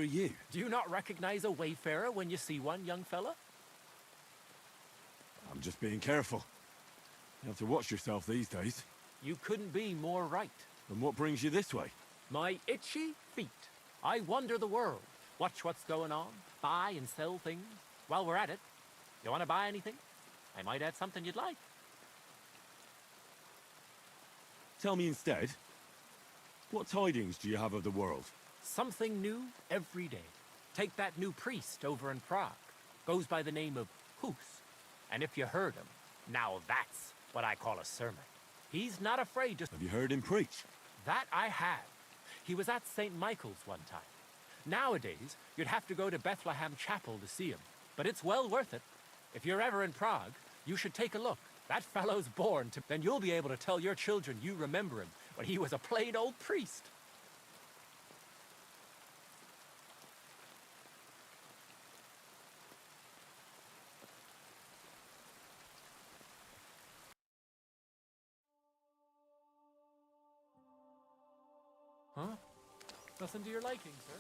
you? Do you not recognize a wayfarer when you see one, young fella? I'm just being careful. You have to watch yourself these days. You couldn't be more right. And what brings you this way? My itchy feet. I wander the world, watch what's going on, buy and sell things. While we're at it, you want to buy anything? I might have something you'd like. Tell me instead, what tidings do you have of the world? Something new every day. Take that new priest over in Prague. Goes by the name of Hus. And if you heard him, now that's what I call a sermon. He's not afraid to... Have you heard him preach? That I have. He was at St. Michael's one time. Nowadays, you'd have to go to Bethlehem Chapel to see him. But it's well worth it. If you're ever in Prague, you should take a look. That fellow's born to... Then you'll be able to tell your children you remember him when he was a plain old priest. Huh? Nothing to your liking, sir?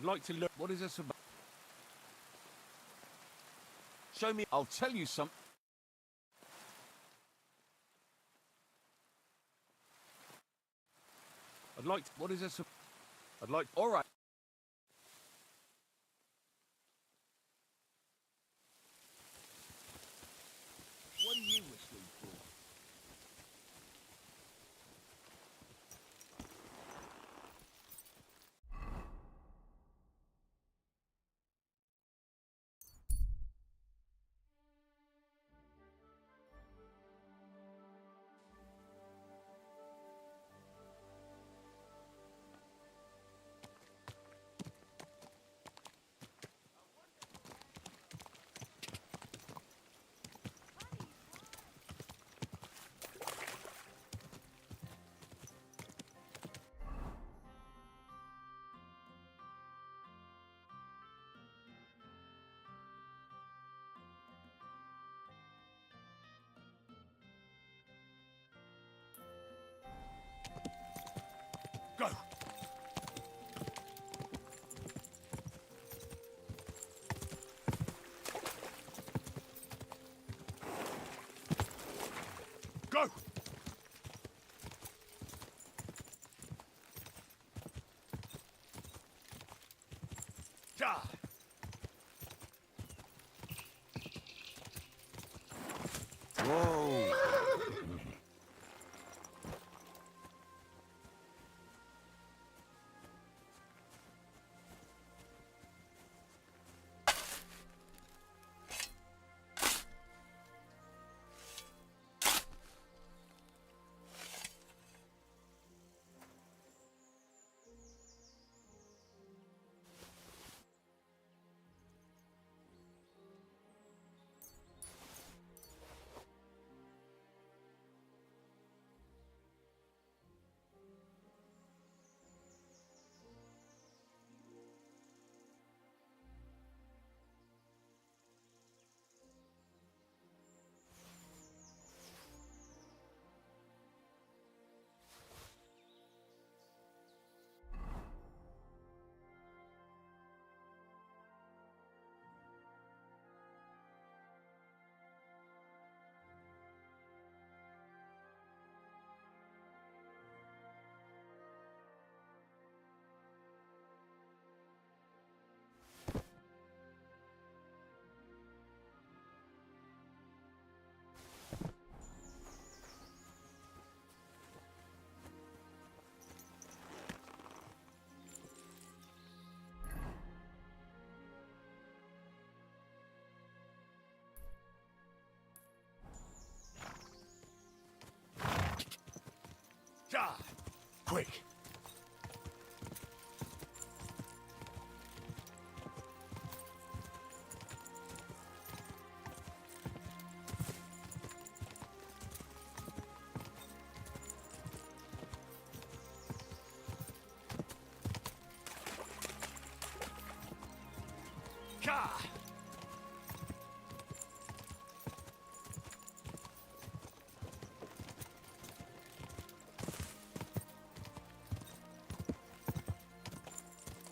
I'd like to learn... What is this about? Show me. I'll tell you something. I'd like to... What is this? I'd like... All right. What are you whistling for? Go! Go! Ja! Whoa! Quick! Ka!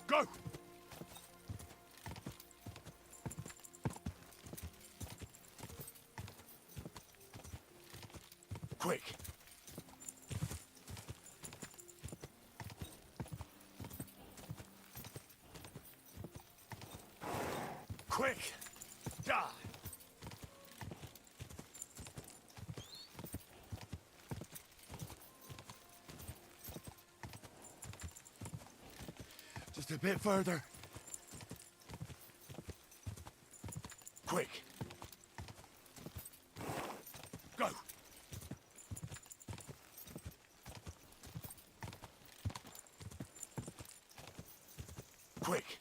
Go! Quick! Quick! Die! Just a bit further. Quick! Go! Quick!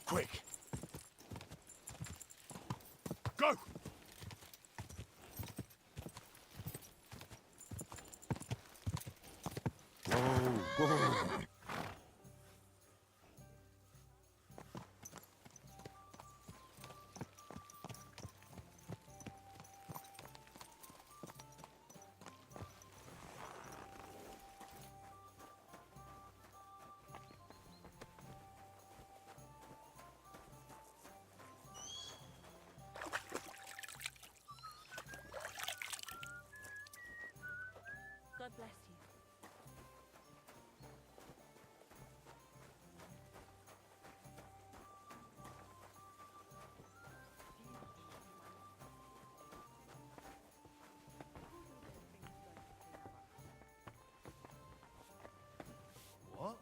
Quick! Go! God bless you. What?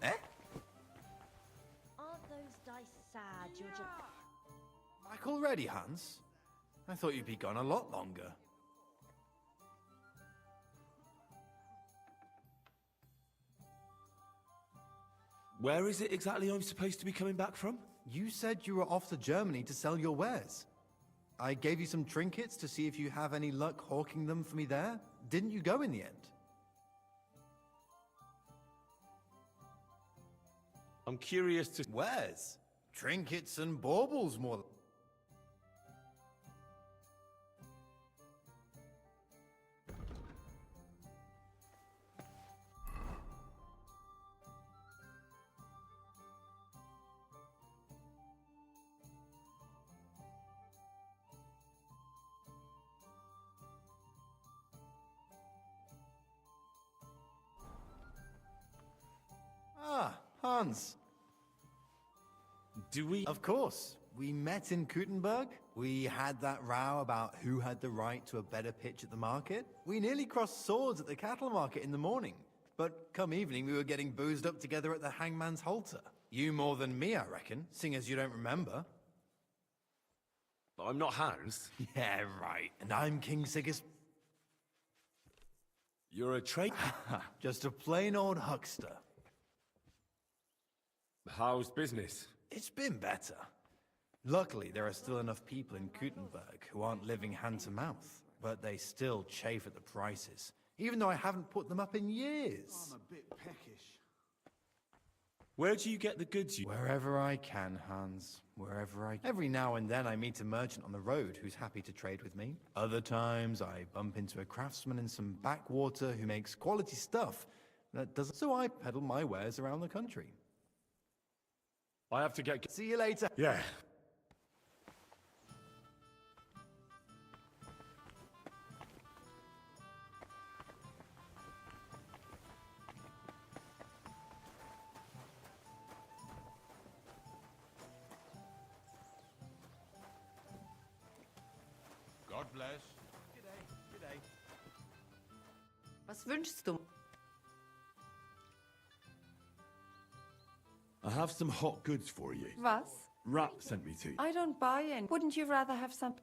Eh? Aren't those dice sad? You're just... Back already, Hans? I thought you'd be gone a lot longer. Where is it exactly I'm supposed to be coming back from? You said you were off to Germany to sell your wares. I gave you some trinkets to see if you have any luck hawking them for me there. Didn't you go in the end? I'm curious to... Wares? Trinkets and baubles, more. Ah, Hans. Do we... Of course. We met in Gutenberg. We had that row about who had the right to a better pitch at the market. We nearly crossed swords at the cattle market in the morning. But come evening, we were getting boozed up together at the hangman's halter. You more than me, I reckon, seeing as you don't remember. But I'm not Hans. Yeah, right. And I'm King Sigismund. You're a traitor. Just a plain old huckster. How's business? It's been better. Luckily, there are still enough people in Gutenberg who aren't living hand to mouth, but they still chafe at the prices, even though I haven't put them up in years. I'm a bit peckish. Where do you get the goods you... Wherever I can, Hans. Wherever I can. Every now and then I meet a merchant on the road who's happy to trade with me. Other times I bump into a craftsman in some backwater who makes quality stuff that doesn't... So I peddle my wares around the country. I have to get... See you later. Yeah. God bless. Was wünschst du? I have some hot goods for you. Was? Rat sent me to. I don't buy in. Wouldn't you rather have some...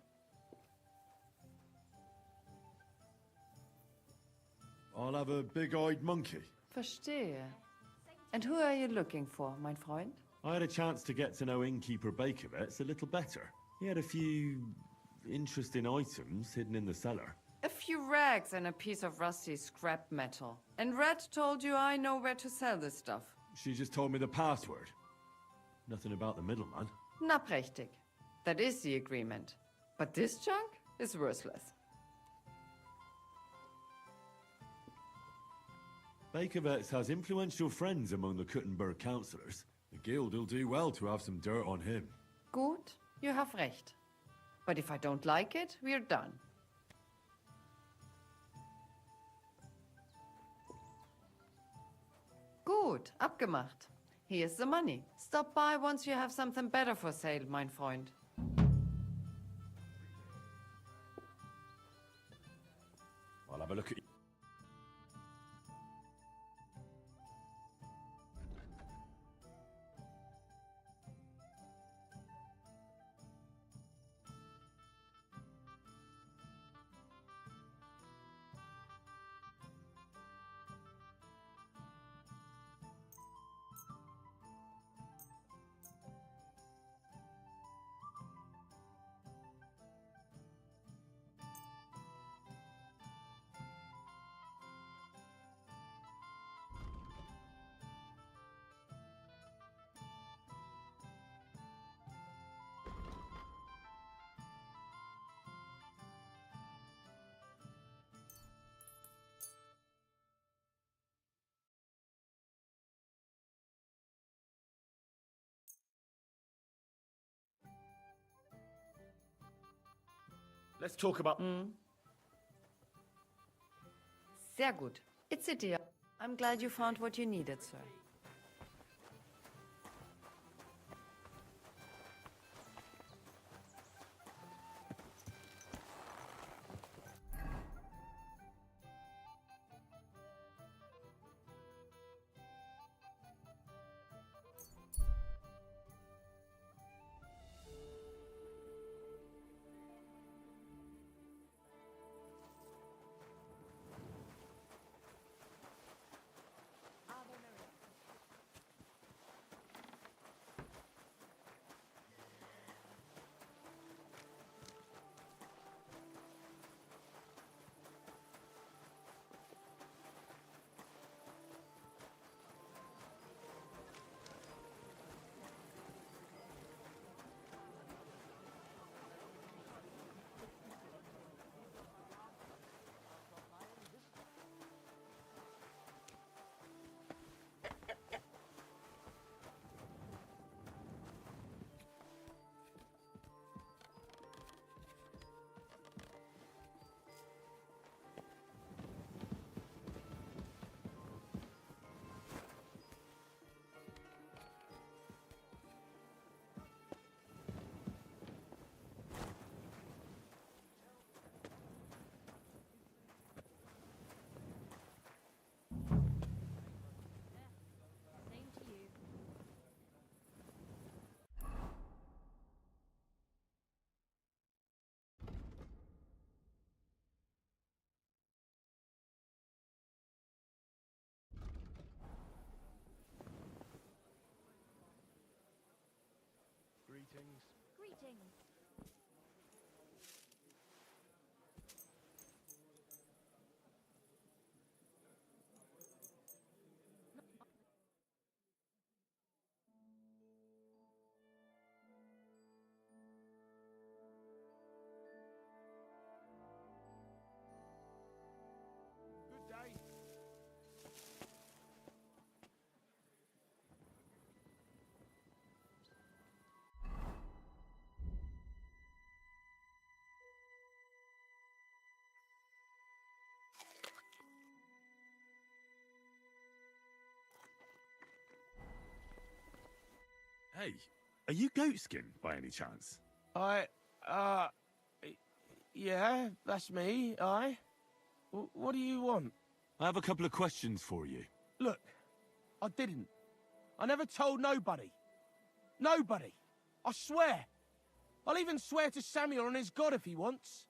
I'll have a big-eyed monkey. Verstehe. And who are you looking for, mein Freund? I had a chance to get to know innkeeper Bakovets a little better. He had a few interesting items hidden in the cellar. A few rags and a piece of rusty scrap metal. And Red told you I know where to sell this stuff. She just told me the password. Nothing about the middleman. Na prächtig. That is the agreement. But this junk is worthless. Bakovets has influential friends among the Kuttenberg councillors. The guild will do well to have some dirt on him. Gut, you have recht. But if I don't like it, we're done. Gut, abgemacht. Here's the money. Stop by once you have something better for sale, mein Freund. I'll have a look at you. Let's talk about... Sehr gut. It's a deal. I'm glad you found what you needed, sir. Same to you. Greetings. Greetings. Good day. Hey, are you Goatskin by any chance? Yeah, that's me, what do you want? I have a couple of questions for you. Look, I didn't. I never told nobody. Nobody. I swear. I'll even swear to Samuel and his God if he wants.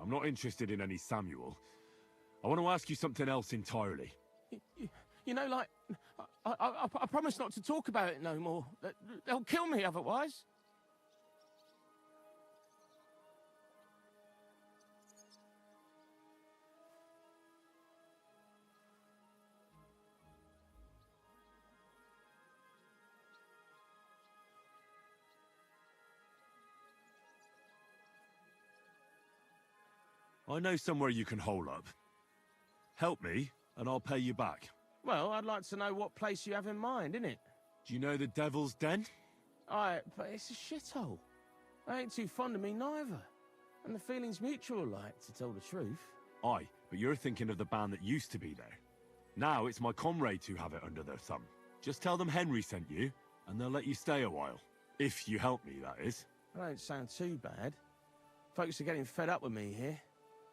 I'm not interested in any Samuel. I want to ask you something else entirely. You know, like, I promise not to talk about it no more. They'll kill me otherwise. I know somewhere you can hole up. Help me, and I'll pay you back. Well, I'd like to know what place you have in mind, innit? Do you know the Devil's Den? Aye, but it's a shithole. They ain't too fond of me neither. And the feeling's mutual, like, to tell the truth. Aye, but you're thinking of the band that used to be there. Now it's my comrades who have it under their thumb. Just tell them Henry sent you, and they'll let you stay a while. If you help me, that is. That don't sound too bad. Folks are getting fed up with me here.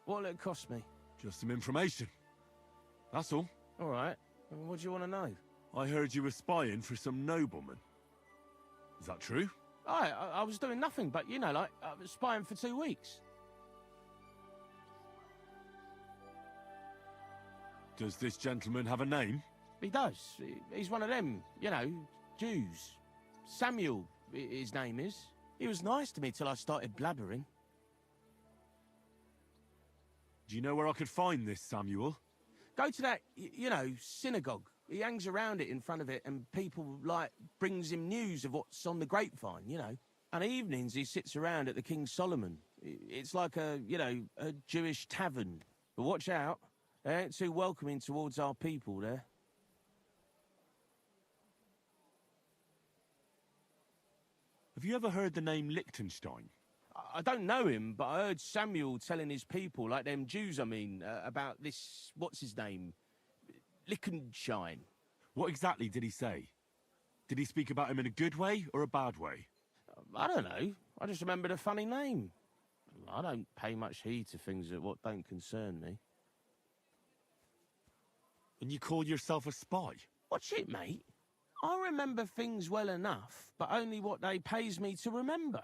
What'll it cost me? Just some information. That's all. All right. What do you want to know? I heard you were spying for some nobleman. Is that true? I was doing nothing but, you know, like, I was spying for 2 weeks. Does this gentleman have a name? He does. He's one of them, you know, Jews. Samuel, his name is. He was nice to me till I started blabbering. Do you know where I could find this Samuel? Go to that, you know, synagogue. He hangs around it in front of it, and people, like, brings him news of what's on the grapevine, you know. And evenings he sits around at the King Solomon. It's like a, you know, a Jewish tavern. But watch out. They ain't too welcoming towards our people there. Have you ever heard the name Liechtenstein? I don't know him, but I heard Samuel telling his people, like them Jews, I mean, about this, what's his name? Liechtenstein. What exactly did he say? Did he speak about him in a good way or a bad way? I don't know. I just remembered a funny name. I don't pay much heed to things that what don't concern me. And you call yourself a spy? Watch it, mate. I remember things well enough, but only what they pays me to remember.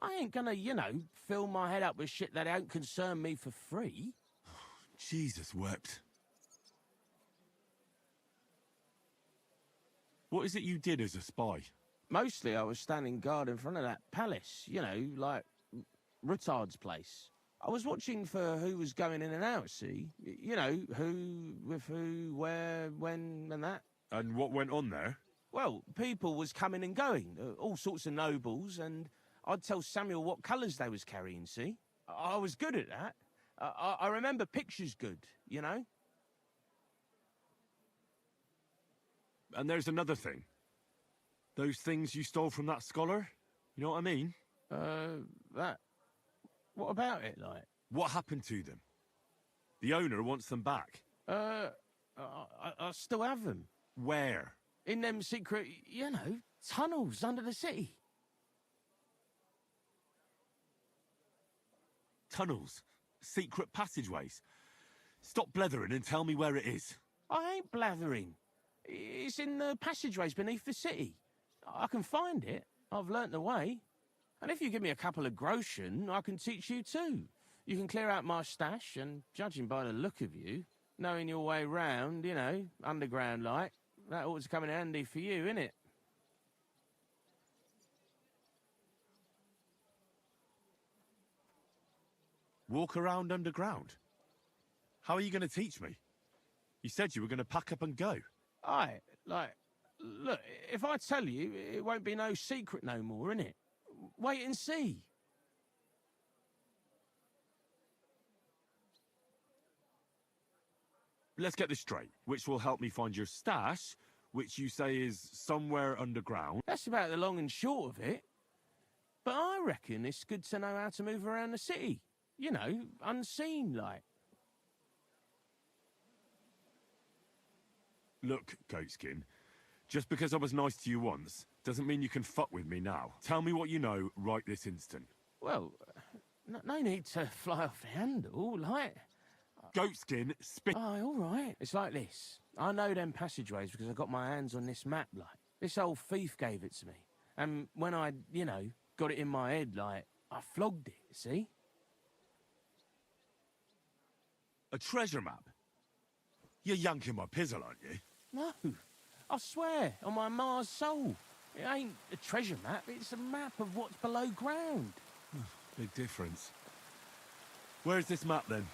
I ain't gonna, you know, fill my head up with shit that don't concern me for free. Jesus wept. What is it you did as a spy? Mostly I was standing guard in front of that palace, you know, like Rutard's place. I was watching for who was going in and out, see? You know, who, with who, where, when, and that. And what went on there? Well, people was coming and going, all sorts of nobles, and I'd tell Samuel what colours they was carrying, see? I was good at that. I remember pictures good, you know? And there's another thing. Those things you stole from that scholar? You know what I mean? That... What about it, like? What happened to them? The owner wants them back. I still have them. Where? In them secret, you know, tunnels under the city. Tunnels? Secret passageways? Stop blethering and tell me where it is. I ain't blathering. It's in the passageways beneath the city. I can find it. I've learnt the way. And if you give me a couple of groschen, I can teach you too. You can clear out my stash, and judging by the look of you, knowing your way round, you know, underground like, that ought to come in handy for you, innit? Walk around underground? How are you going to teach me? You said you were going to pack up and go. Aye, like, look, if I tell you, it won't be no secret no more, innit? Wait and see. Let's get this straight. Which will help me find your stash, which you say is somewhere underground. That's about the long and short of it. But I reckon it's good to know how to move around the city. You know, unseen, like. Look, Goatskin, just because I was nice to you once, doesn't mean you can fuck with me now. Tell me what you know right this instant. Well, No need to fly off the handle, like... Goatskin, spit. Oh, all right. It's like this. I know them passageways because I got my hands on this map, like. This old thief gave it to me. And when I, got it in my head, like, I flogged it, see? A treasure map? You're yanking my pizzle, aren't you? No. I swear, on my Mars soul. It ain't a treasure map, it's a map of what's below ground. Big difference. Where's this map, then?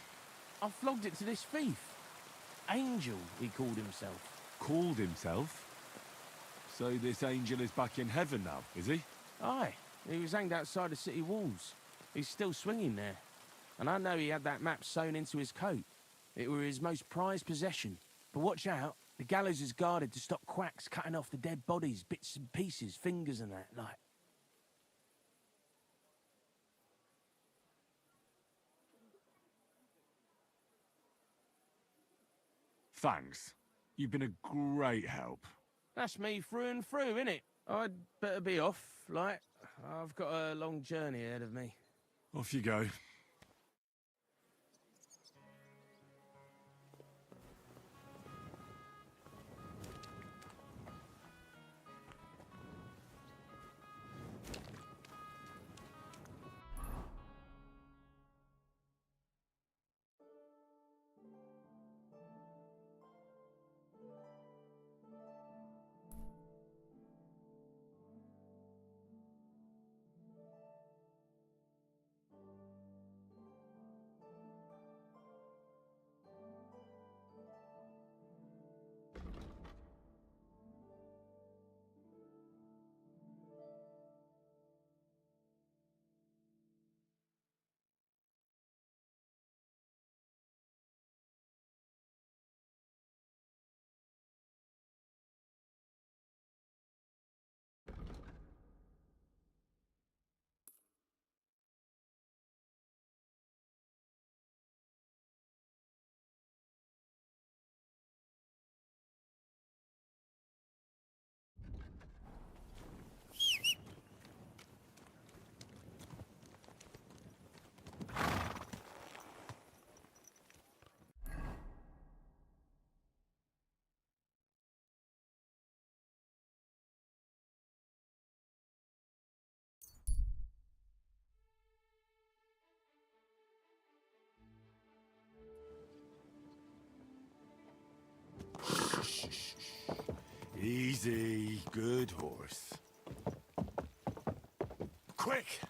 I flogged it to this thief. Angel, he called himself. Called himself? So this angel is back in heaven now, is he? Aye, he was hanged outside the city walls. He's still swinging there. And I know he had that map sewn into his coat. It were his most prized possession. But watch out, the gallows is guarded to stop quacks cutting off the dead bodies, bits and pieces, fingers and that, like. Thanks. You've been a great help. That's me through and through, innit? I'd better be off, like. I've got a long journey ahead of me. Off you go. Easy, good horse. Quick!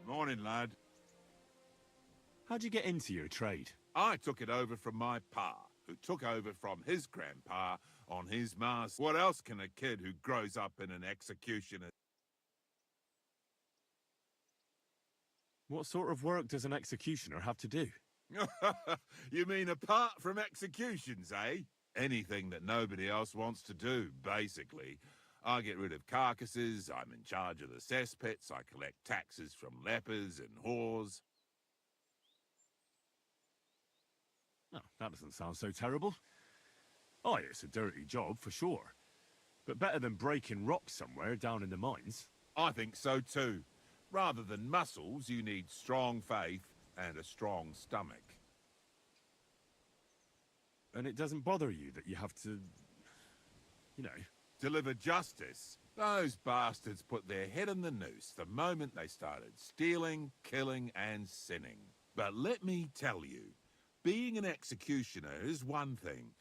Morning, lad. How'd you get into your trade? I took it over from my pa, who took over from his grandpa on his Mars. What else can a kid who grows up in an executioner... What sort of work does an executioner have to do? You mean apart from executions, eh? Anything that nobody else wants to do, basically. I get rid of carcasses, I'm in charge of the cesspits, I collect taxes from lepers and whores. Oh, that doesn't sound so terrible. Oh, it's a dirty job, for sure. But better than breaking rocks somewhere down in the mines. I think so too. Rather than muscles, you need strong faith and a strong stomach. And it doesn't bother you that you have to... you know... Deliver justice? Those bastards put their head in the noose the moment they started stealing, killing, and sinning. But let me tell you, being an executioner is one thing,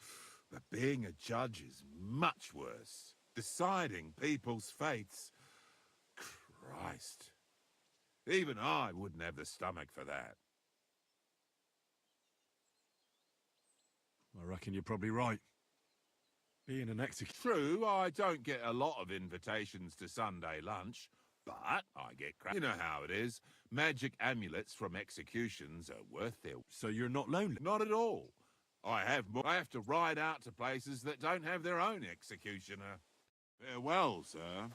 but being a judge is much worse. Deciding people's fates... Christ. Even I wouldn't have the stomach for that. I reckon you're probably right. Being an executioner... True, I don't get a lot of invitations to Sunday lunch, but I get crap. You know how it is. Magic amulets from executions are worth their... So you're not lonely? Not at all. I have to ride out to places that don't have their own executioner. Farewell, sir.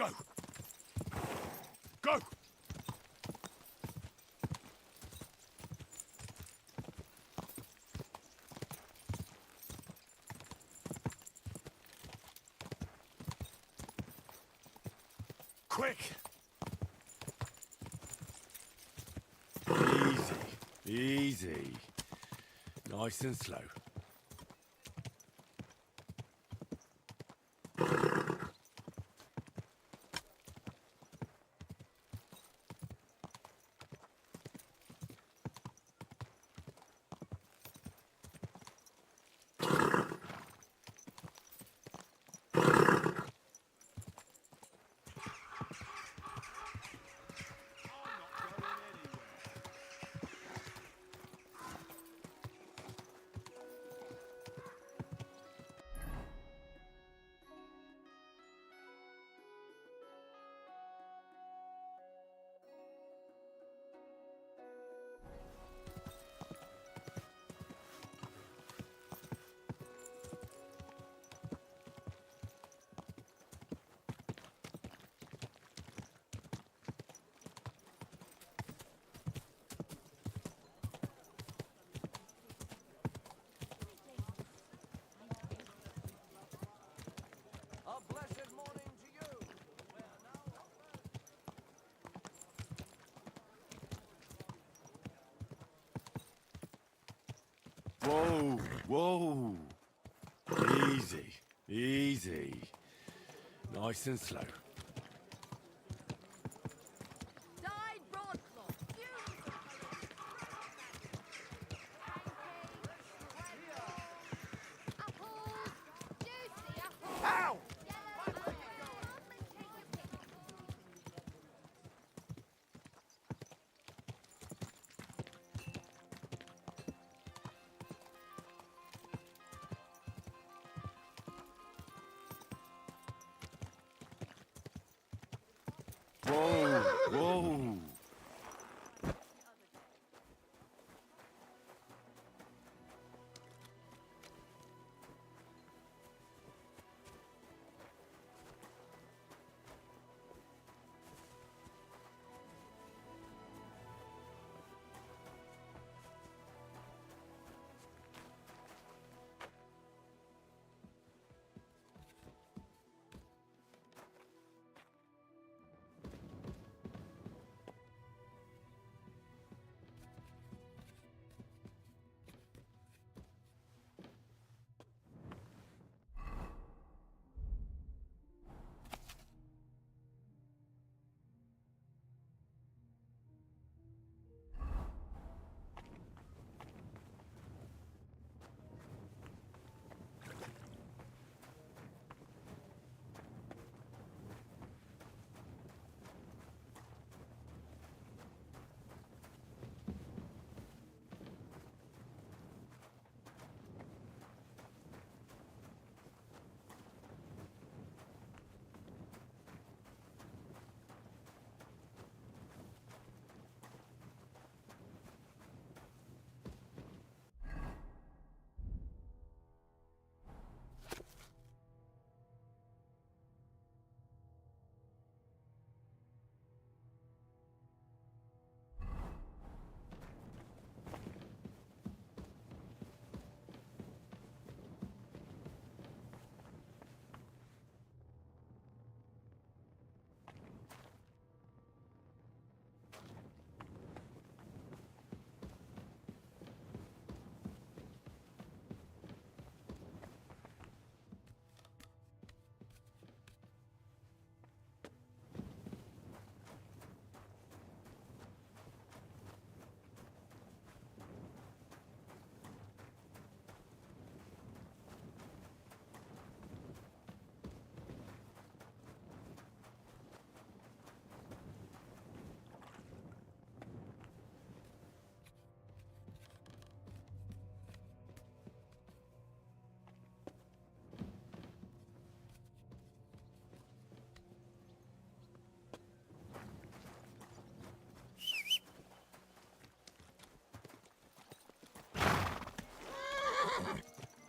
Go! Go! Quick! Easy, easy. Nice and slow. Whoa, whoa. Easy, easy. Nice and slow. Dyed broadcloth. Beautiful colours. Apples. Juicy apples. Ow! Yellow apples. Take your pick. Whoa, whoa.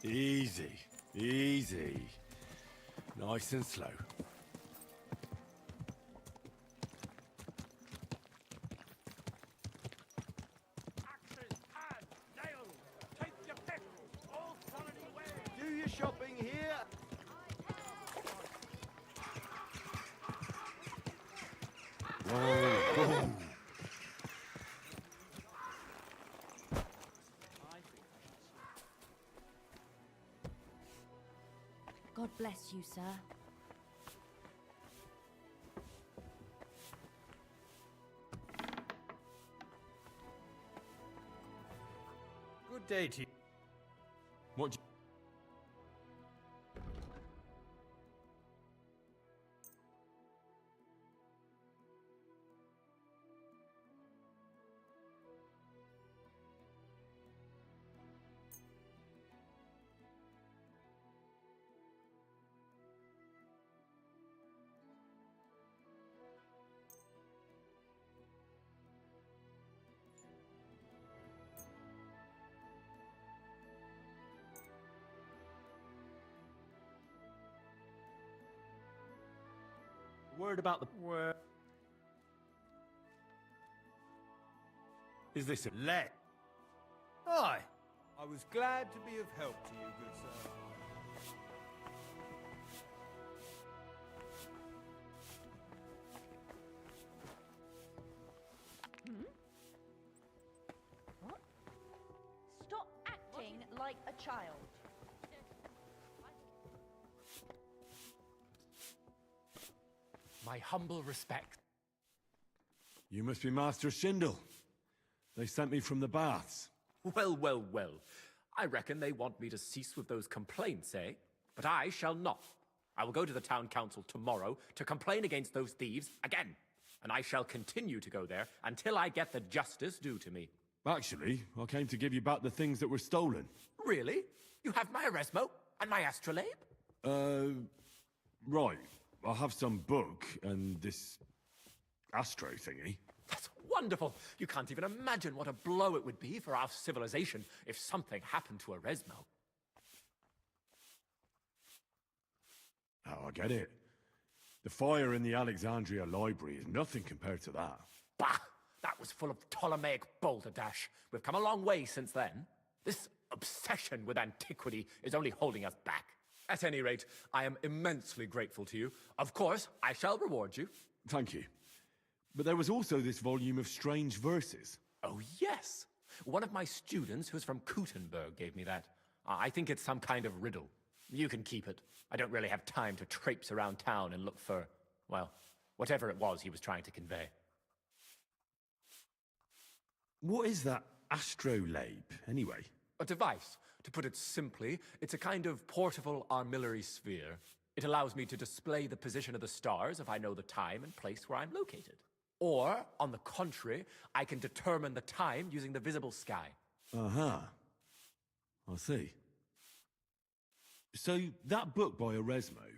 Easy, easy. Nice and slow. Axes, pads, nails. Take your pick. All quality wares. Do your shopping here. Whoa, whoa. God bless you, sir. Good day to you. What? Word about the Where? Is this it? Let. Aye. I was glad to be of help to you, good sir. Stop acting like a child. My humble respect. You must be Master Schindel. They sent me from the baths. Well, well, well. I reckon they want me to cease with those complaints, eh? But I shall not. I will go to the town council tomorrow to complain against those thieves again. And I shall continue to go there until I get the justice due to me. Actually, I came to give you back the things that were stolen. Really? You have my Eresmo and my astrolabe? Right. I have some book and this astro thingy. That's wonderful. You can't even imagine what a blow it would be for our civilization if something happened to Eresmo. Oh, I get it. The fire in the Alexandria library is nothing compared to that. Bah! That was full of Ptolemaic balderdash. We've come a long way since then. This obsession with antiquity is only holding us back. At any rate, I am immensely grateful to you. Of course, I shall reward you. Thank you. But there was also this volume of strange verses. Oh, yes. One of my students who's from Kuttenberg gave me that. I think it's some kind of riddle. You can keep it. I don't really have time to traipse around town and look for, well, whatever it was he was trying to convey. What is that astrolabe, anyway? A device. To put it simply, it's a kind of portable armillary sphere. It allows me to display the position of the stars if I know the time and place where I'm located. Or, on the contrary, I can determine the time using the visible sky. Uh-huh. I see. So, that book by Eresmo,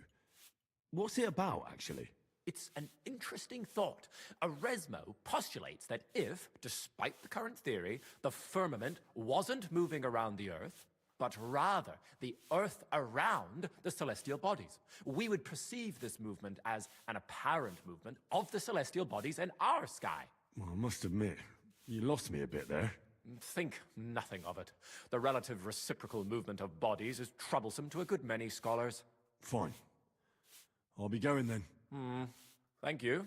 what's it about, actually? It's an interesting thought. Eresmo postulates that if, despite the current theory, the firmament wasn't moving around the Earth, but rather the Earth around the celestial bodies, we would perceive this movement as an apparent movement of the celestial bodies in our sky. Well, I must admit, you lost me a bit there. Think nothing of it. The relative reciprocal movement of bodies is troublesome to a good many scholars. Fine. I'll be going then. Thank you.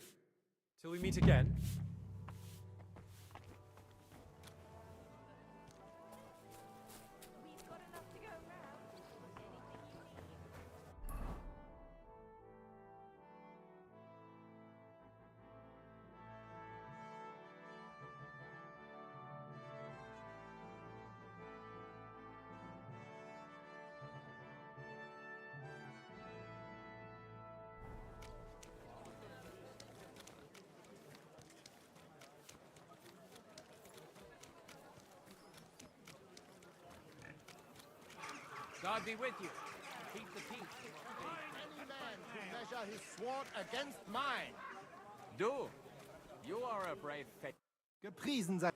Till we meet again. We've got enough to go round. God be with you. Keep the peace. Any man to measure his sword against mine. Do. You are a brave fate. Gepriesen sei.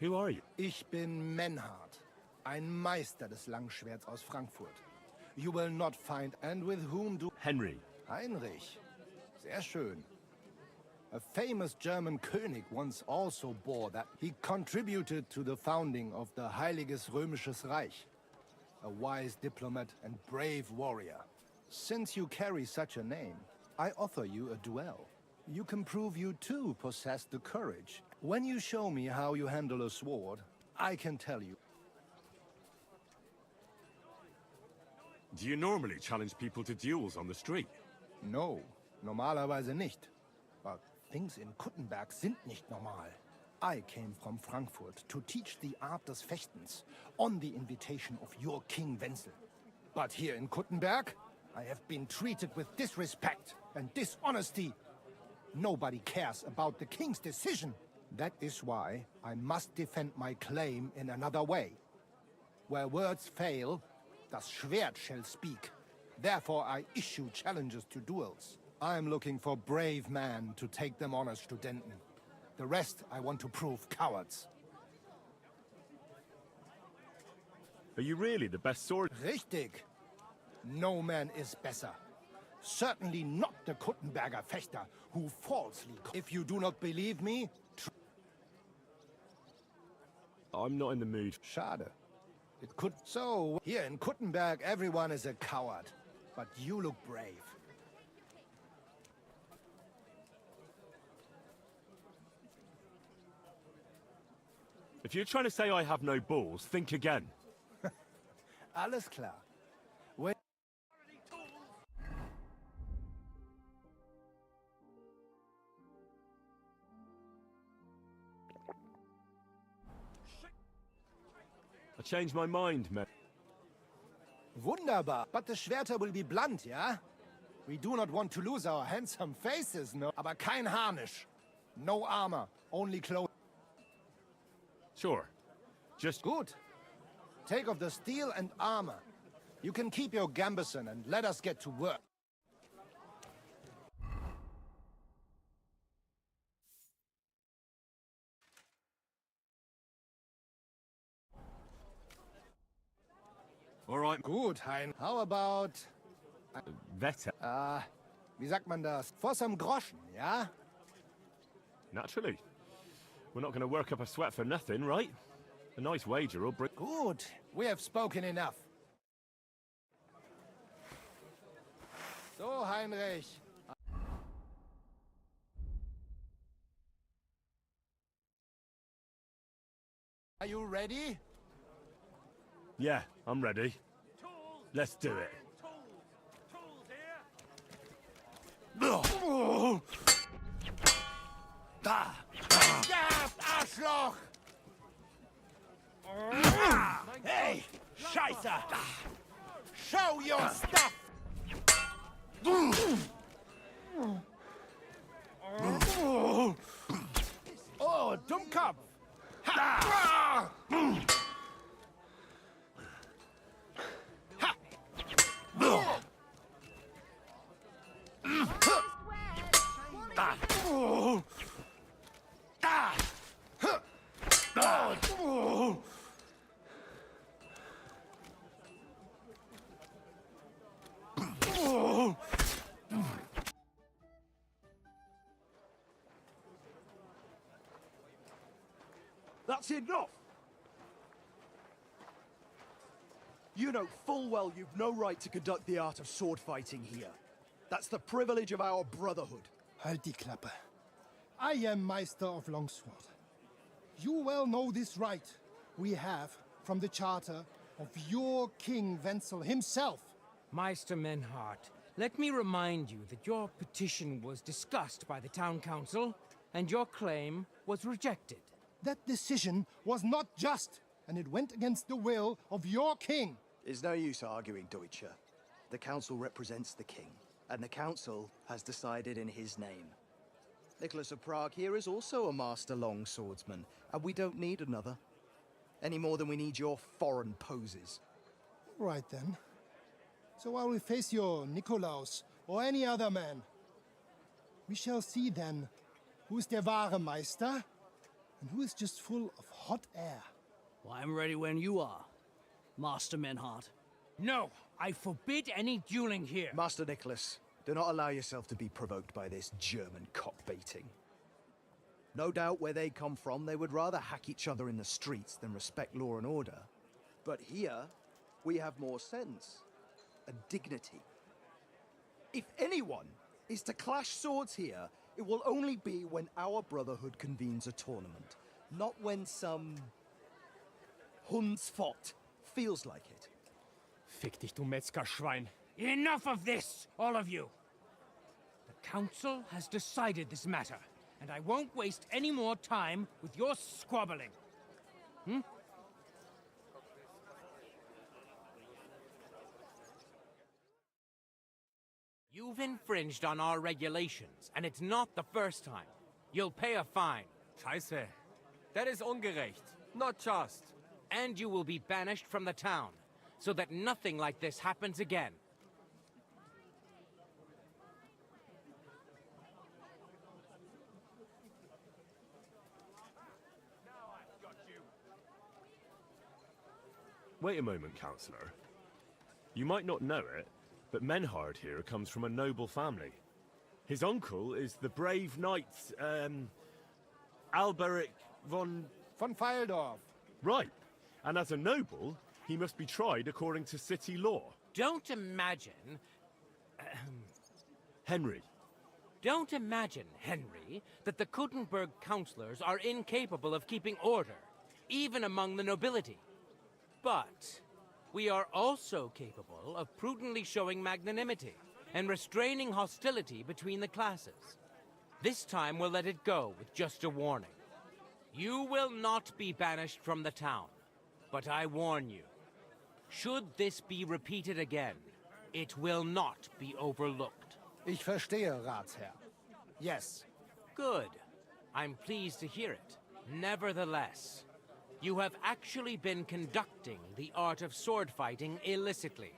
Who are you? Ich bin Menhard, ein Meister des Langschwerts aus Frankfurt. You will not find, and with whom do... Henry. Heinrich. Sehr schön. A famous German König once also bore that. He contributed to the founding of the Heiliges Römisches Reich. A wise diplomat and brave warrior. Since you carry such a name, I offer you a duel. You can prove you too possess the courage. When you show me how you handle a sword, I can tell you. Do you normally challenge people to duels on the street? No, normalerweise nicht. But things in Kuttenberg sind nicht normal. I came from Frankfurt to teach the art des Fechtens on the invitation of your King Wenzel. But here in Kuttenberg, I have been treated with disrespect and dishonesty. Nobody cares about the king's decision. That is why I must defend my claim in another way. Where words fail, das Schwert shall speak. Therefore I issue challenges to duels. I am looking for brave men to take them on as Studenten. The rest I want to prove cowards. Are you really the best sword? Richtig. No man is better. Certainly not the Kuttenberger Fechter, who falsely... If you do not believe me... I'm not in the mood. Schade. It could... So, here in Kuttenberg, everyone is a coward. But you look brave. If you're trying to say I have no balls, think again. Alles klar. Wait. I changed my mind, mate. Wunderbar. But the Schwerter will be blunt, yeah? We do not want to lose our handsome faces, no? Aber kein Harnisch. No armor, only clothes. Sure. Just... Good. Take off the steel and armor. You can keep your gambeson and let us get to work. All right. Gut, Hein. How about... Wetter. Wie sagt man das? For some Groschen, ja? Naturally. We're not going to work up a sweat for nothing, right? A nice wager will bring... Good. We have spoken enough. So, Heinrich. Are you ready? Yeah, I'm ready. Let's do it. Da! Ja, Arschloch! Hey, Scheiße! Show your stuff! Oh, Dummkopf! Ha! That's enough! You know full well you've no right to conduct the art of sword fighting here. That's the privilege of our brotherhood. Halt die Klappe. I am Meister of Longsword. You well know this right we have from the charter of your King Wenzel himself. Meister Menhart, let me remind you that your petition was discussed by the town council, and your claim was rejected. That decision was not just, and it went against the will of your king. It's no use arguing, Deutscher. The council represents the king, and the council has decided in his name. Nicholas of Prague here is also a master longswordsman, and we don't need another. Any more than we need your foreign poses. Right then. So I will face your Nikolaus or any other man. We shall see then who is der wahre Meister and who is just full of hot air. Well, I'm ready when you are, Master Menhart. No, I forbid any dueling here. Master Nicholas, do not allow yourself to be provoked by this German cock-baiting. No doubt where they come from, they would rather hack each other in the streets than respect law and order. But here, we have more sense and dignity. If anyone is to clash swords here, it will only be when our brotherhood convenes a tournament, not when some Hundsfott feels like it. Fick dich, du Metzgerschwein. Enough of this, all of you! The council has decided this matter, and I won't waste any more time with your squabbling. You've infringed on our regulations, and it's not the first time. You'll pay a fine. Scheiße. That is ungerecht. Not just. And you will be banished from the town, so that nothing like this happens again. Wait a moment, Counselor. You might not know it, but Menhard here comes from a noble family. His uncle is the brave knight, Alberic von Feildorf. Right. And as a noble, he must be tried according to city law. Don't imagine... Henry. Don't imagine, Henry, that the Kuttenberg councillors are incapable of keeping order, even among the nobility. But We are also capable of prudently showing magnanimity and restraining hostility between the classes. This time we'll let it go with just a warning. You will not be banished from the town, but I warn you, should this be repeated again, it will not be overlooked. Ich verstehe, Ratsherr. Yes. Good. I'm pleased to hear it. Nevertheless, you have actually been conducting the art of sword fighting illicitly.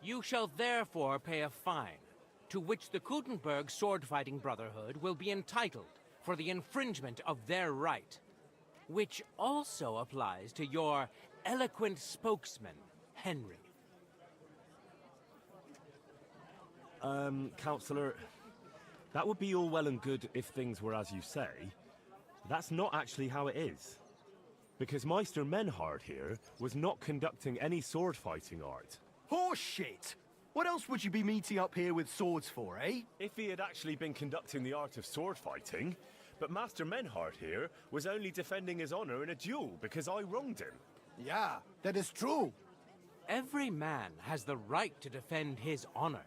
You shall therefore pay a fine, to which the Kuttenberg Sword-Fighting Brotherhood will be entitled for the infringement of their right, which also applies to your eloquent spokesman, Henry. Counselor, that would be all well and good if things were as you say. That's not actually how it is. Because Meister Menhard here was not conducting any sword-fighting art. Horseshit! What else would you be meeting up here with swords for, eh? If he had actually been conducting the art of sword fighting, but Master Menhard here was only defending his honor in a duel because I wronged him. Yeah, that is true. Every man has the right to defend his honor.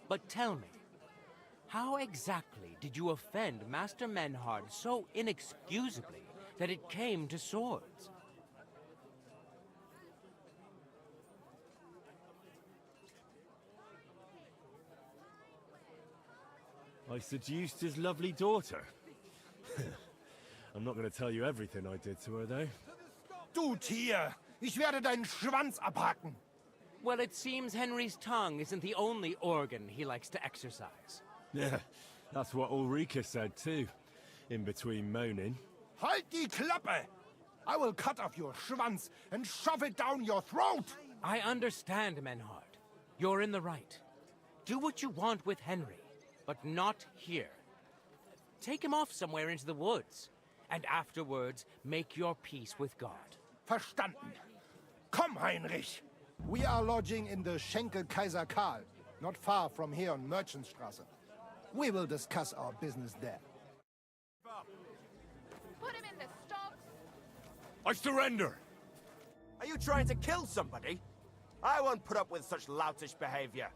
But tell me, how exactly did you offend Master Menhard so inexcusably that it came to swords? I seduced his lovely daughter. I'm not going to tell you everything I did to her, though. Du Tier! Ich werde deinen Schwanz abhacken! Well, it seems Henry's tongue isn't the only organ he likes to exercise. Yeah, that's what Ulrika said, too. In between moaning. Halt die Klappe! I will cut off your Schwanz and shove it down your throat! I understand, Menhard. You're in the right. Do what you want with Henry, but not here. Take him off somewhere into the woods, and afterwards make your peace with God. Verstanden. Komm, Heinrich! We are lodging in the Schenkel Kaiser Karl, not far from here on Merchantstrasse. We will discuss our business there. Put him in the stocks. I surrender! Are you trying to kill somebody? I won't put up with such loutish behavior.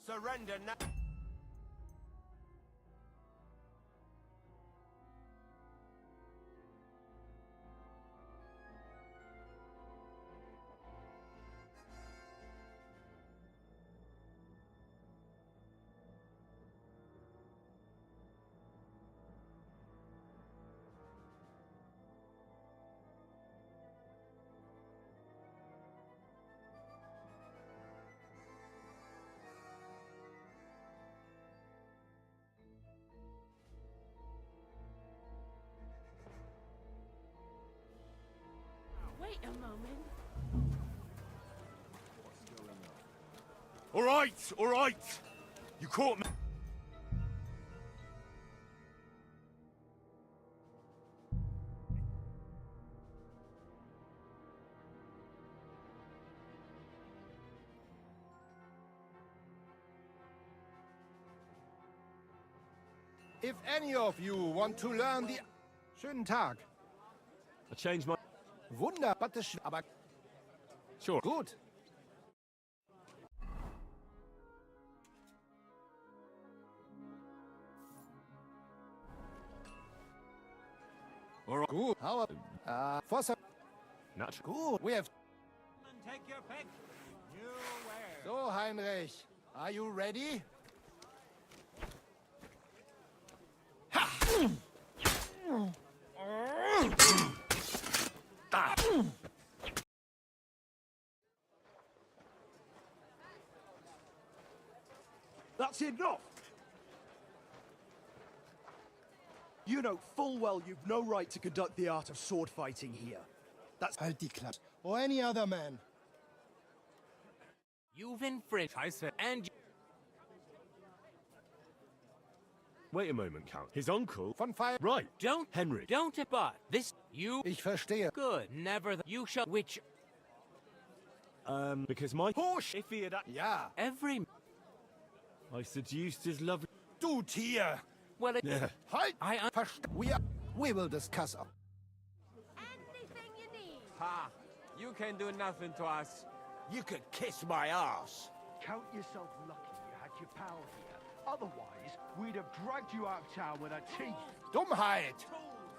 Surrender now. Wait a moment. All right! You caught me. If any of you want to learn the... Schönen Tag. I changed my... Wunder, aber... Sure. Gut. All right. Gut. How... for some... Natural. Good. We have... Take your pick. You where? So, Heinrich. Are you ready? That's enough! You know full well you've no right to conduct the art of sword fighting here. That's... Halt die Klappe. Or any other man. You've infringed, and Wait a moment, Count. His uncle? Von Fire. Right. Don't, Henry. don't, but this, you... Ich verstehe. Good, never, you shall, which... Because my... Push! If he had... Ja. Every... I seduced his lovely... Du Tier! Well, it... Yeah. Halt! I... We will discuss... Anything you need. Ha! You can do nothing to us. You could kiss my ass. Count yourself lucky you had your pal here. Otherwise, we'd have dragged you out of town with our teeth. Dummheit!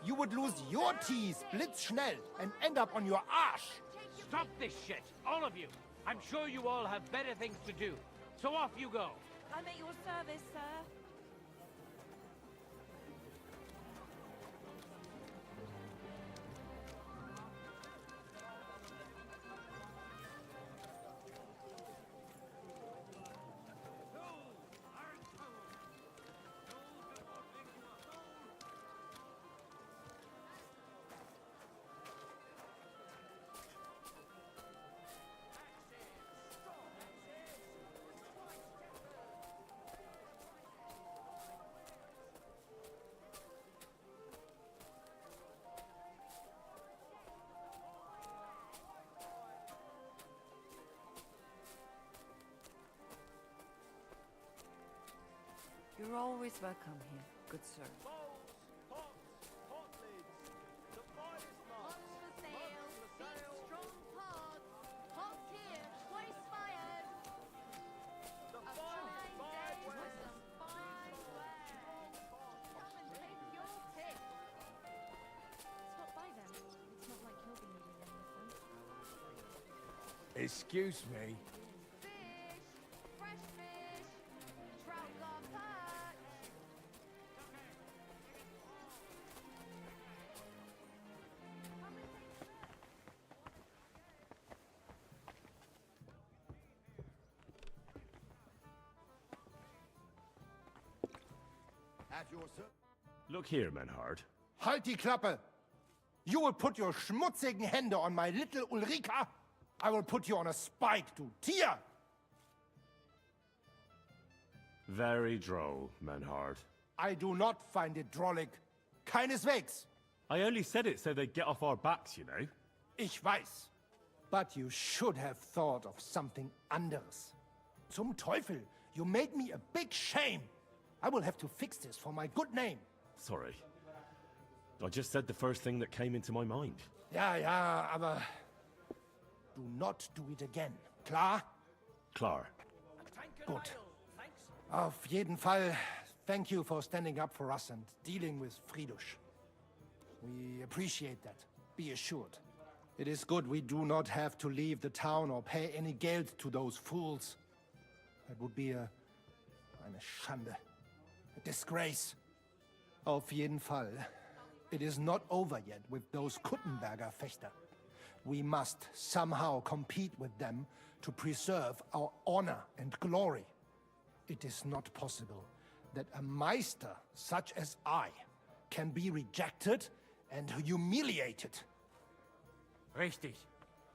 You would lose your teeth blitzschnell and end up on your arse. Stop this shit, all of you. I'm sure you all have better things to do. So off you go. I'm at your service, sir. You're always welcome here, good sir. Excuse me. Look here, Menhard. Halt die Klappe! You will put your schmutzigen Hände on my little Ulrika? I will put you on a spike, du Tier! Very droll, Menhard. I do not find it drollig. Keineswegs. I only said it so they'd get off our backs, you know. Ich weiß. But you should have thought of something anderes. Zum Teufel, you made me a big shame. I will have to fix this for my good name. Sorry. I just said the first thing that came into my mind. Ja, ja, aber... Do not do it again. Klar? Klar. Gut. Auf jeden Fall, thank you for standing up for us and dealing with Friedrich. We appreciate that. Be assured. It is good we do not have to leave the town or pay any geld to those fools. That would be eine Schande. A disgrace. Auf jeden Fall. It is not over yet with those Kuttenberger Fechter. We must somehow compete with them to preserve our honor and glory. It is not possible that a Meister such as I can be rejected and humiliated. Richtig.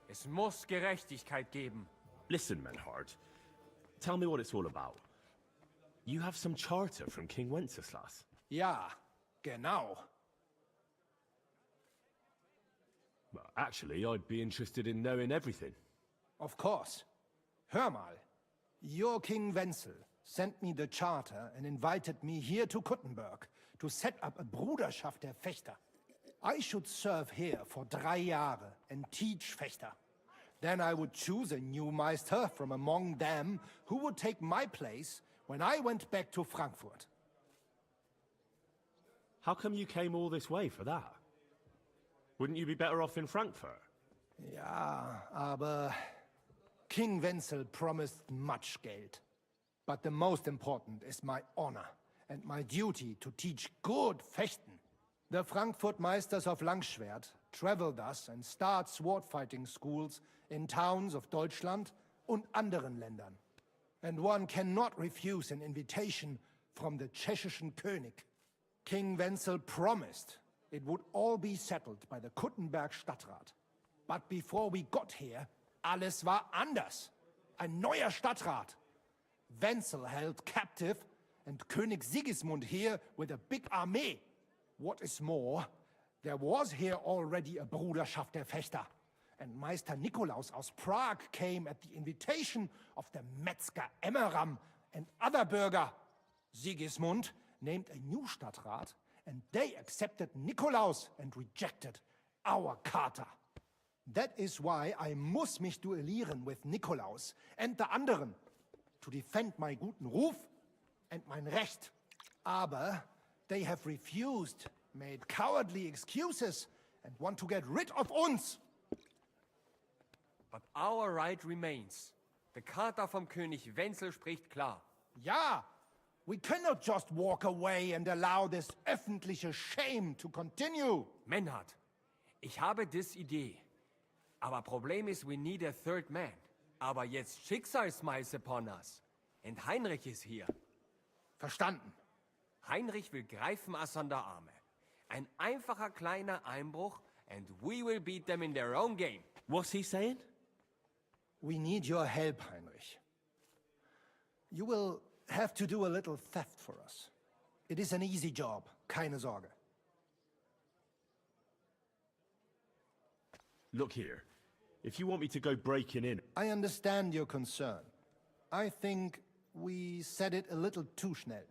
Es muss Gerechtigkeit geben. Listen, Menhard. Tell me what it's all about. You have some charter from King Wenceslas. Ja, genau. Well, actually, I'd be interested in knowing everything. Of course. Hör mal. Your King Wenzel sent me the charter and invited me here to Kuttenberg to set up a Bruderschaft der Fechter. I should serve here for 3 Jahre and teach Fechter. Then I would choose a new Meister from among them who would take my place when I went back to Frankfurt. How come you came all this way for that? Wouldn't you be better off in Frankfurt? Ja, aber King Wenzel promised much Geld. But the most important is my honor and my duty to teach good Fechten. The Frankfurt Meisters of Langschwert travel thus and start sword-fighting schools in towns of Deutschland und anderen Ländern. And one cannot refuse an invitation from the Tschechischen König. King Wenzel promised it would all be settled by the Kuttenberg Stadtrat. But before we got here, alles war anders. Ein neuer Stadtrat. Wenzel held captive and König Sigismund here with a big army. What is more, there was here already a Bruderschaft der Fechter, and Meister Nikolaus aus Prague came at the invitation of the Metzger Emmeram and other Bürger. Sigismund named a new Stadtrat, and they accepted Nikolaus and rejected our Charta. That is why I muss mich duellieren with Nikolaus and the anderen, to defend my guten Ruf and mein Recht. Aber they have refused, made cowardly excuses, and want to get rid of uns. But our right remains. The Charta vom König Wenzel spricht klar. Ja, we cannot just walk away and allow this öffentliche shame to continue. Menhard, ich habe dis Idee. Aber Problem ist, we need a third man. Aber jetzt Schicksalsschmeiß upon us. And Heinrich ist hier. Verstanden. Heinrich will greifen us an der Arme. Ein einfacher kleiner Einbruch and we will beat them in their own game. What's he saying? We need your help, Heinrich. You will have to do a little theft for us. It is an easy job, keine Sorge. Look here. If you want me to go breaking in... I understand your concern. I think we said it a little too schnell.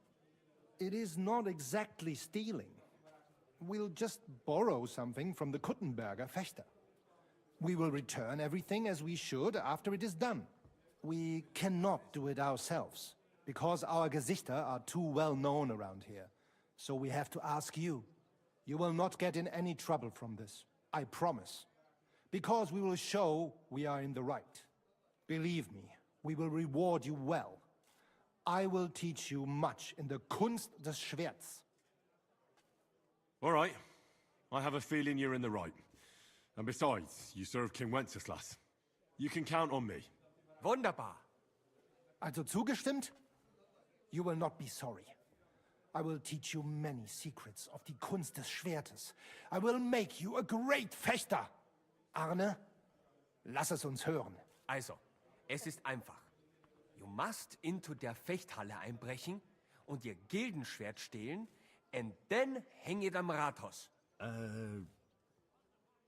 It is not exactly stealing. We'll just borrow something from the Kuttenberger Fechter. We will return everything as we should after it is done. We cannot do it ourselves, because our Gesichter are too well known around here. So we have to ask you. You will not get in any trouble from this, I promise. Because we will show we are in the right. Believe me, we will reward you well. I will teach you much in the Kunst des Schwerts. All right. I have a feeling you're in the right. And besides, you serve King Wenceslas. You can count on me. Wunderbar. Also zugestimmt? You will not be sorry. I will teach you many secrets of die Kunst des Schwertes. I will make you a great Fechter. Arne, lass es uns hören. Also, es ist einfach. You must into der Fechthalle einbrechen und ihr Gildenschwert stehlen and then hang it am Rathaus.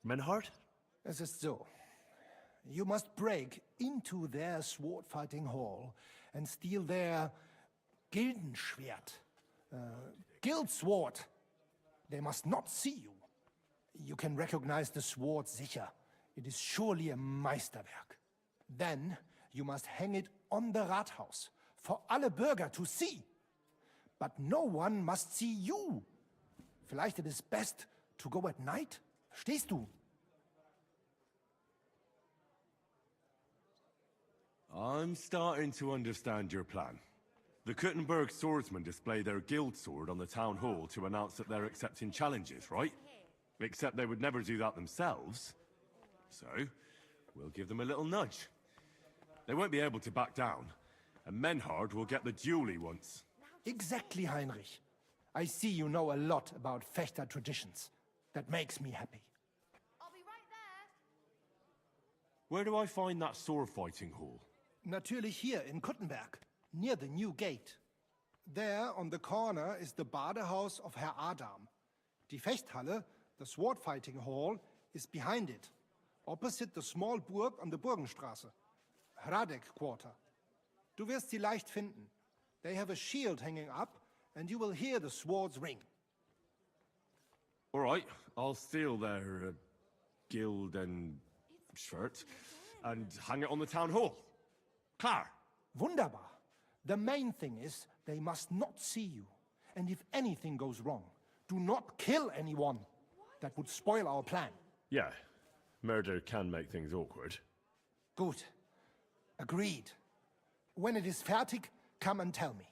Menhard? Es ist so. You must break into their sword-fighting hall and steal their Gildenschwert. Guild sword. They must not see you. You can recognize the sword sicher. It is surely a Meisterwerk. Then you must hang it on the Rathaus for alle Bürger to see. But no one must see you. Vielleicht it is best to go at night? Verstehst du? I'm starting to understand your plan. The Kuttenberg swordsmen display their guild sword on the town hall to announce that they're accepting challenges, right? Except they would never do that themselves. So, we'll give them a little nudge. They won't be able to back down, and Menhard will get the duel he wants. Exactly, Heinrich. I see you know a lot about Fechter traditions. That makes me happy. I'll be right there. Where do I find that sword-fighting hall? Natürlich hier in Kuttenberg, near the new gate. There, on the corner, is the Badehaus of Herr Adam. Die Fechthalle, the sword-fighting hall, is behind it, opposite the small Burg on the Burgenstraße. Hradek Quarter. Du wirst sie leicht finden. They have a shield hanging up, and you will hear the swords ring. All right, I'll steal their guild and shirt and hang it on the town hall. Klar. Wunderbar. The main thing is they must not see you. And if anything goes wrong, do not kill anyone. That would spoil our plan. Yeah, murder can make things awkward. Gut. Agreed. When it is fertig, come and tell me.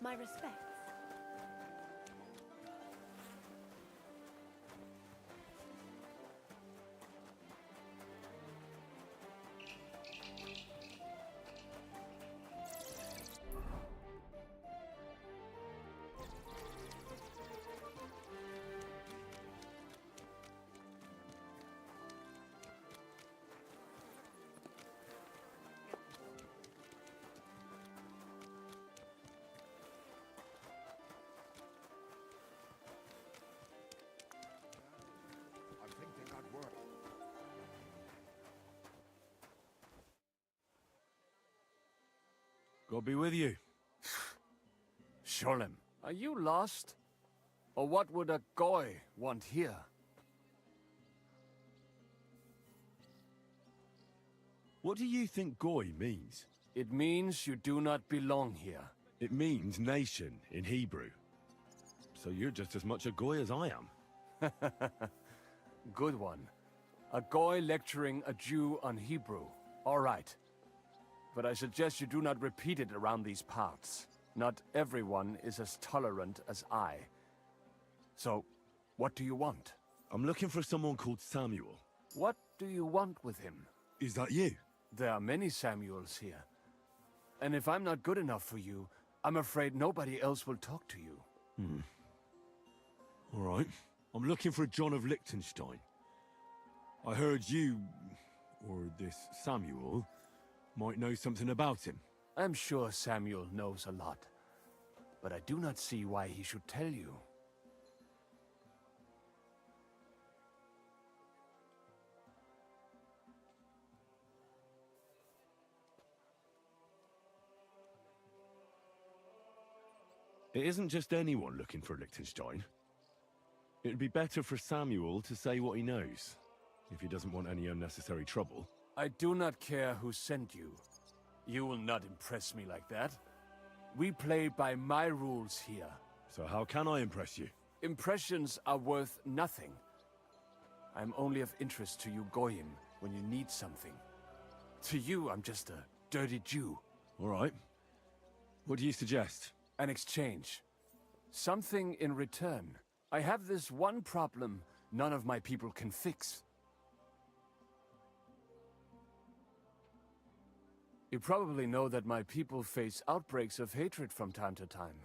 My respects. I think they got word. God be with you. Sholem, are you lost? Or what would a goy want here? What do you think goy means? It means you do not belong here. It means nation in Hebrew. So you're just as much a goy as I am. Good one. A goy lecturing a Jew on Hebrew. All right. But I suggest you do not repeat it around these parts. Not everyone is as tolerant as I. So, what do you want? I'm looking for someone called Samuel. What do you want with him? Is that you? There are many Samuels here. And if I'm not good enough for you, I'm afraid nobody else will talk to you. All right. I'm looking for John of Liechtenstein. I heard you, or this Samuel, might know something about him. I'm sure Samuel knows a lot. But I do not see why he should tell you. It isn't just anyone looking for Liechtenstein. It'd be better for Samuel to say what he knows, if he doesn't want any unnecessary trouble. I do not care who sent you. You will not impress me like that. We play by my rules here. So how can I impress you? Impressions are worth nothing. I'm only of interest to you Goyim when you need something. To you, I'm just a dirty Jew. All right. What do you suggest? An exchange. Something in return. I have this one problem none of my people can fix. You probably know that my people face outbreaks of hatred from time to time.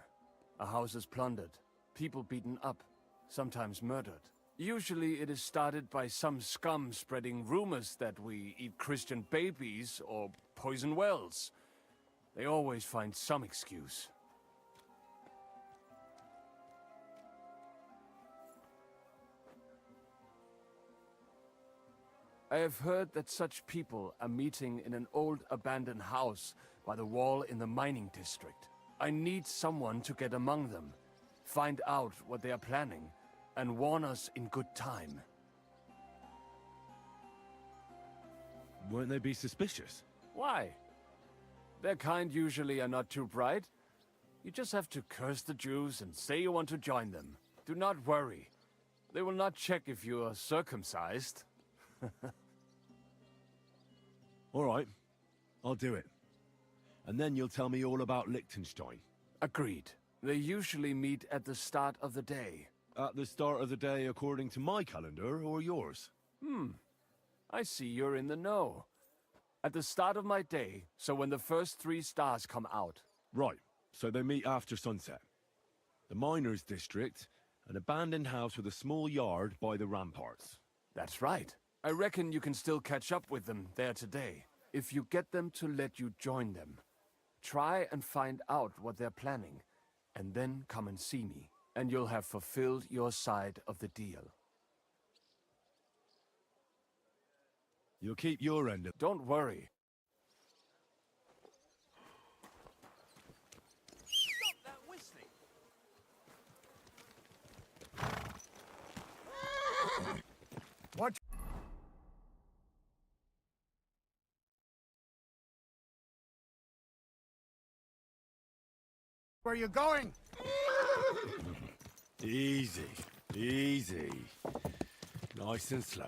A house is plundered, people beaten up, sometimes murdered. Usually it is started by some scum spreading rumors that we eat Christian babies or poison wells. They always find some excuse. I have heard that such people are meeting in an old abandoned house by the wall in the mining district. I need someone to get among them, find out what they are planning, and warn us in good time. Won't they be suspicious? Why? Their kind usually are not too bright. You just have to curse the Jews and say you want to join them. Do not worry. They will not check if you are circumcised. All right, I'll do it. And then you'll tell me all about Liechtenstein. Agreed. They usually meet at the start of the day. At the start of the day according to my calendar, or yours? I see you're in the know. At the start of my day, so when the first 3 stars come out. Right, so they meet after sunset. The miners' district, an abandoned house with a small yard by the ramparts. That's right. I reckon you can still catch up with them there today, if you get them to let you join them. Try and find out what they're planning, and then come and see me, and you'll have fulfilled your side of the deal. You'll keep your end of... Don't worry. Stop that whistling! What? Where are you going? Easy, easy. Nice and slow.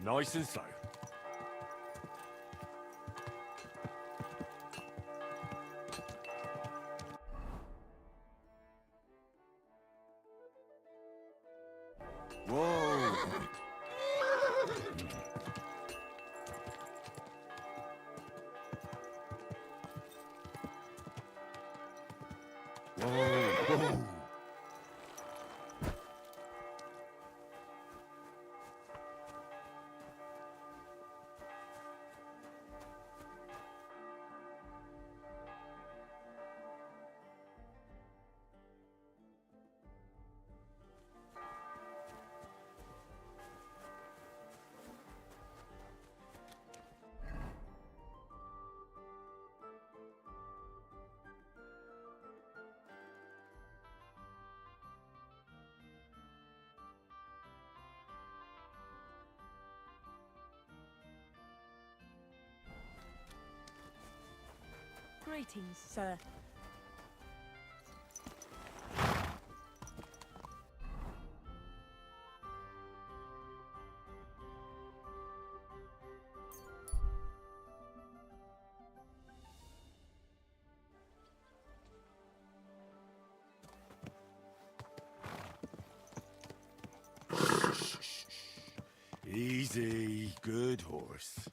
Nice and slow. Whoa! Whoa! Greetings, sir. Easy, good horse.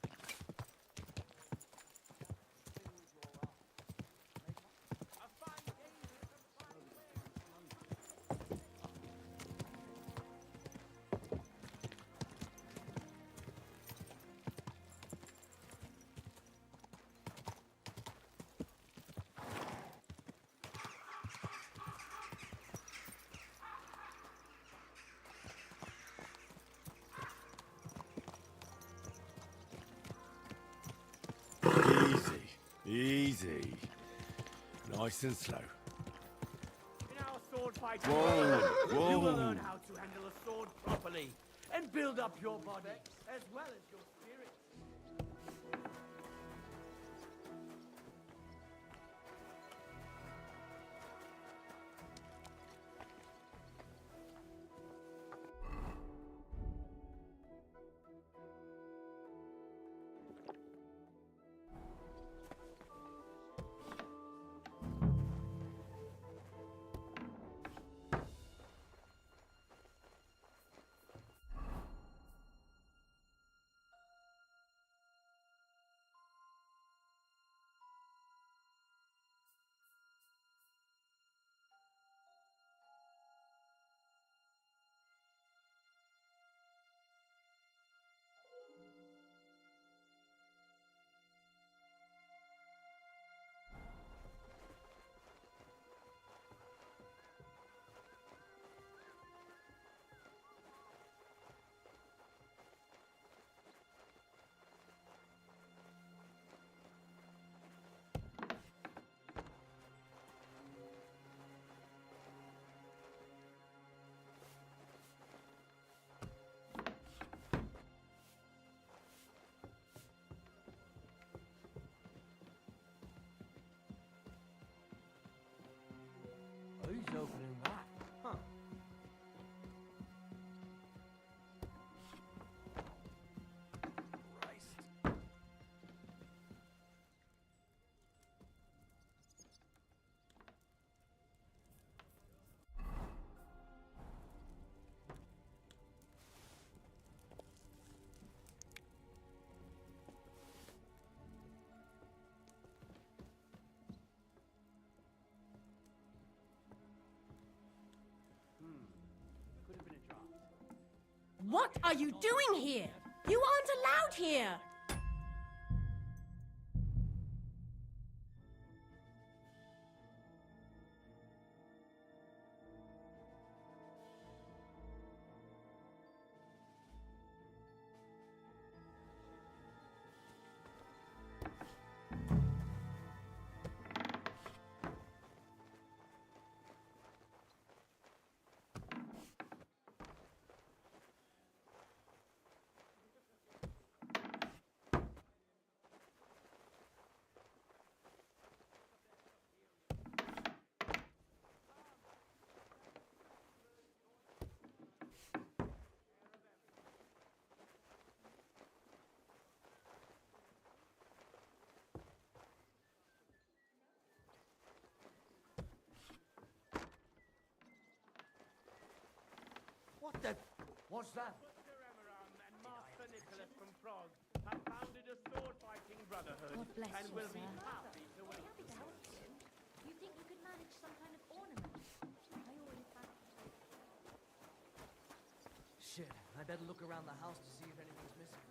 Easy. Nice and slow. In our sword fight, Whoa! you will learn how to handle a sword properly and build up your body as well as your spirit. Who's opening that? Huh. What are you doing here? You aren't allowed here! What the... What's that? And Master Nicholas from Prague have founded a sword-fighting brotherhood God bless and you, will sir. be happy to Happy welcome to help you. You think you could manage some kind of ornament? I always had. Shit, I better look around the house to see if anything's missing.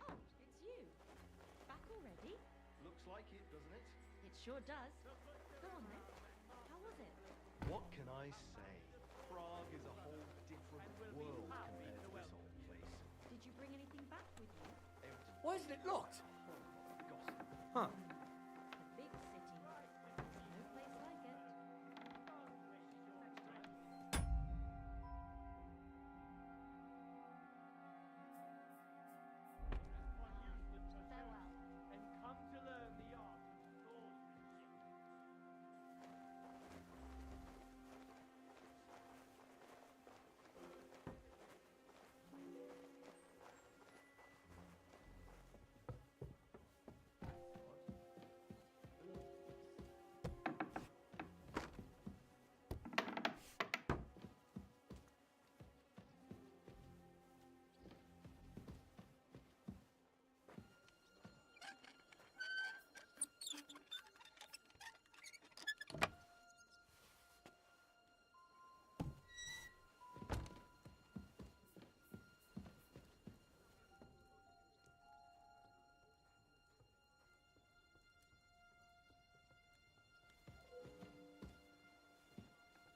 Oh, it's you. Back already? Looks like it, doesn't it? It sure does. Go on then. How was it? What can I say? Prague is a whole different world compared to this old place. Did you bring anything back with you? Why isn't it locked? Gossip. Huh. A big city. No place like it. Farewell. And come to learn the art of swordsmanship.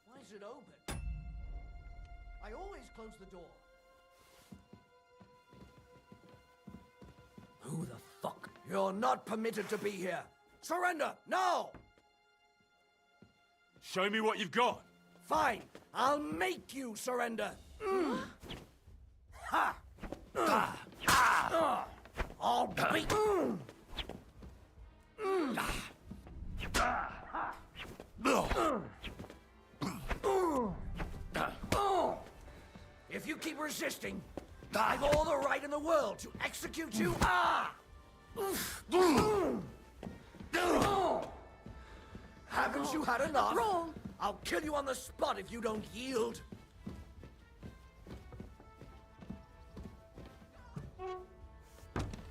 Why is it open? I always close the door. Who the fuck? You're not permitted to be here. Surrender, now! Show me what you've got. Fine, I'll make you surrender. Ha! I'll beat... If you keep resisting, I've all the right in the world to execute you. Haven't you had enough? Wrong. I'll kill you on the spot if you don't yield.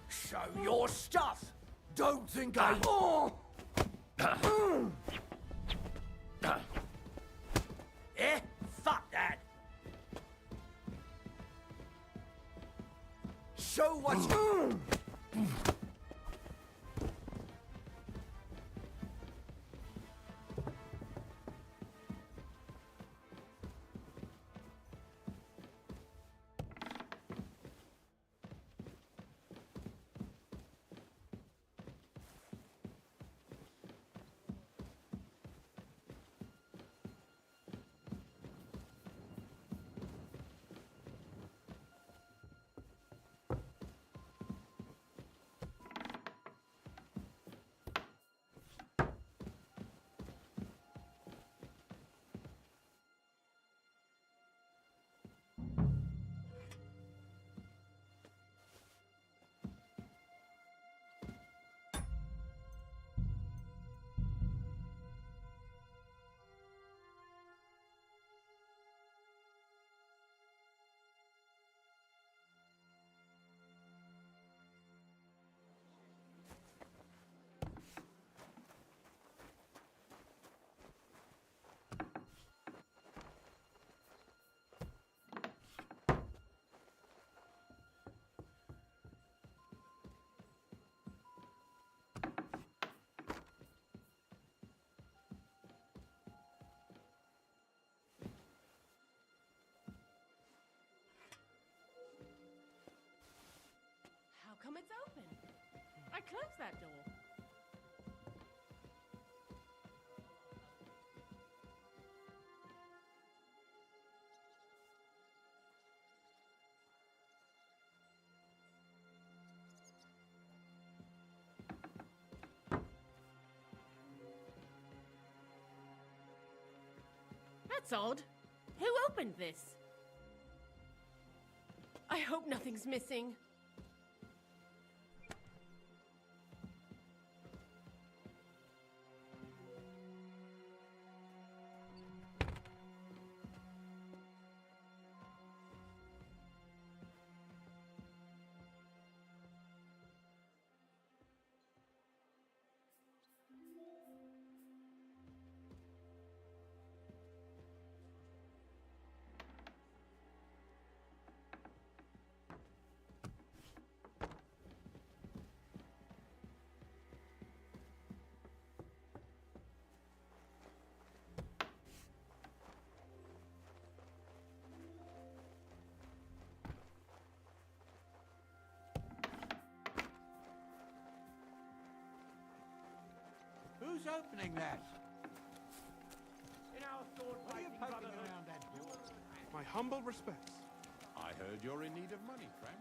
Show your stuff. Don't think I... Eh? Fuck that. Show what's... close that door. That's odd. Who opened this? I hope nothing's missing. Who's opening that? In our sword What are you fighting poking brotherhood. around that door? My humble respects. I heard you're in need of money, friend.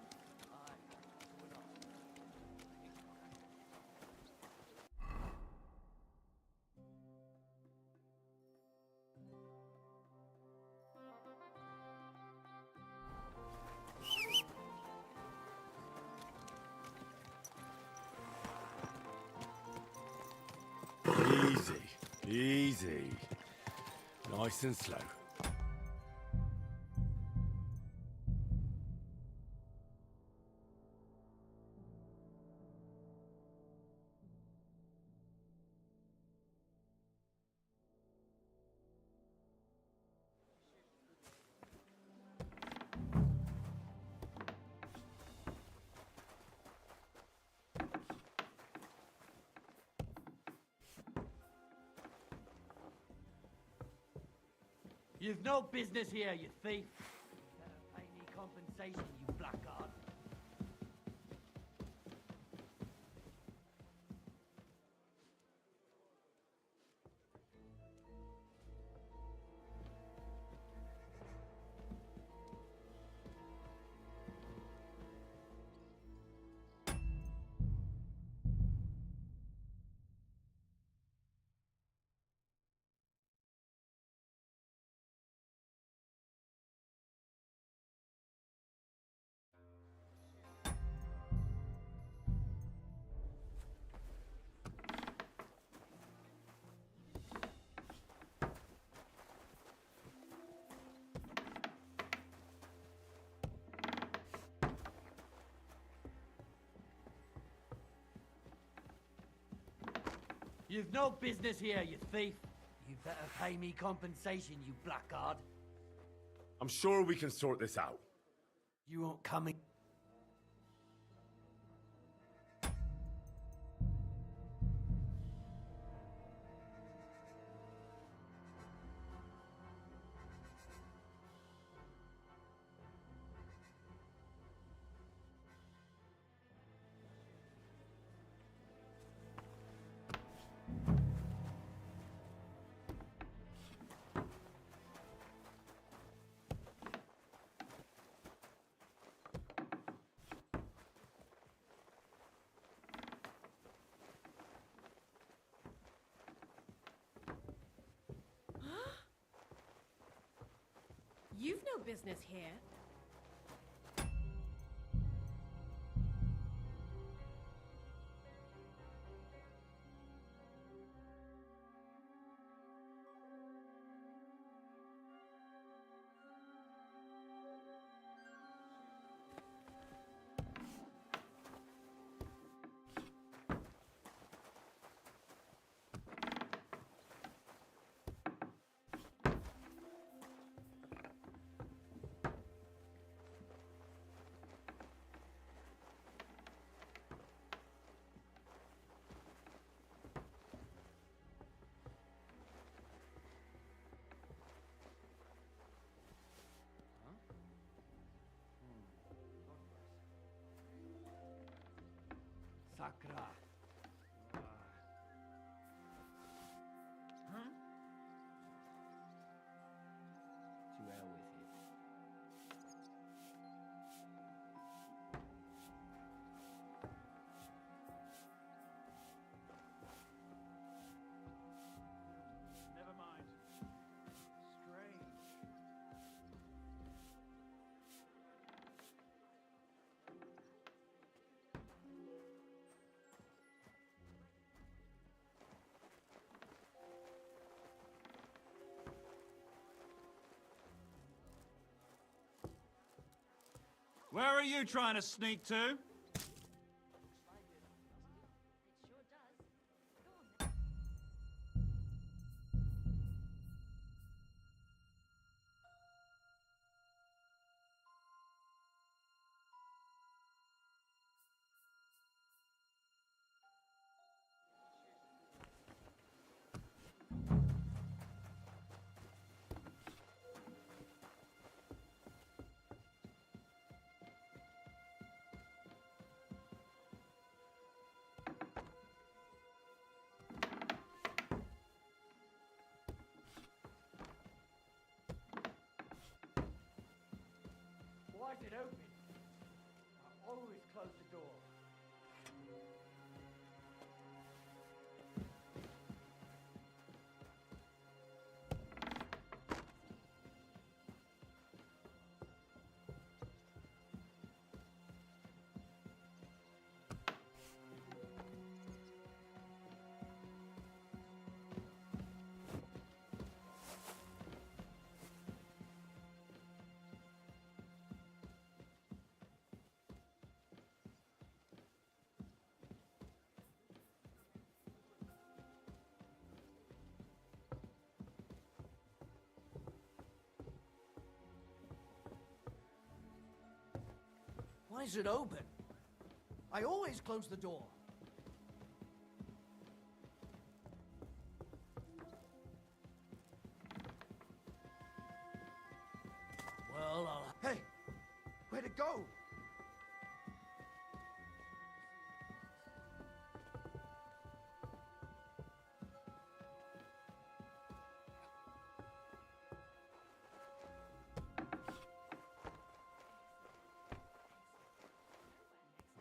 Easy, easy. Nice and slow. You've no business here, you thief. Better pay me compensation, you blackguard. You've no business here, you thief. You better pay me compensation, you blackguard. I'm sure we can sort this out. You won't come in. You've no business here. Sakra. Where are you trying to sneak to? Why is it open? I always close the door. Why is it open? I always close the door. Well, Hey! Where'd it go?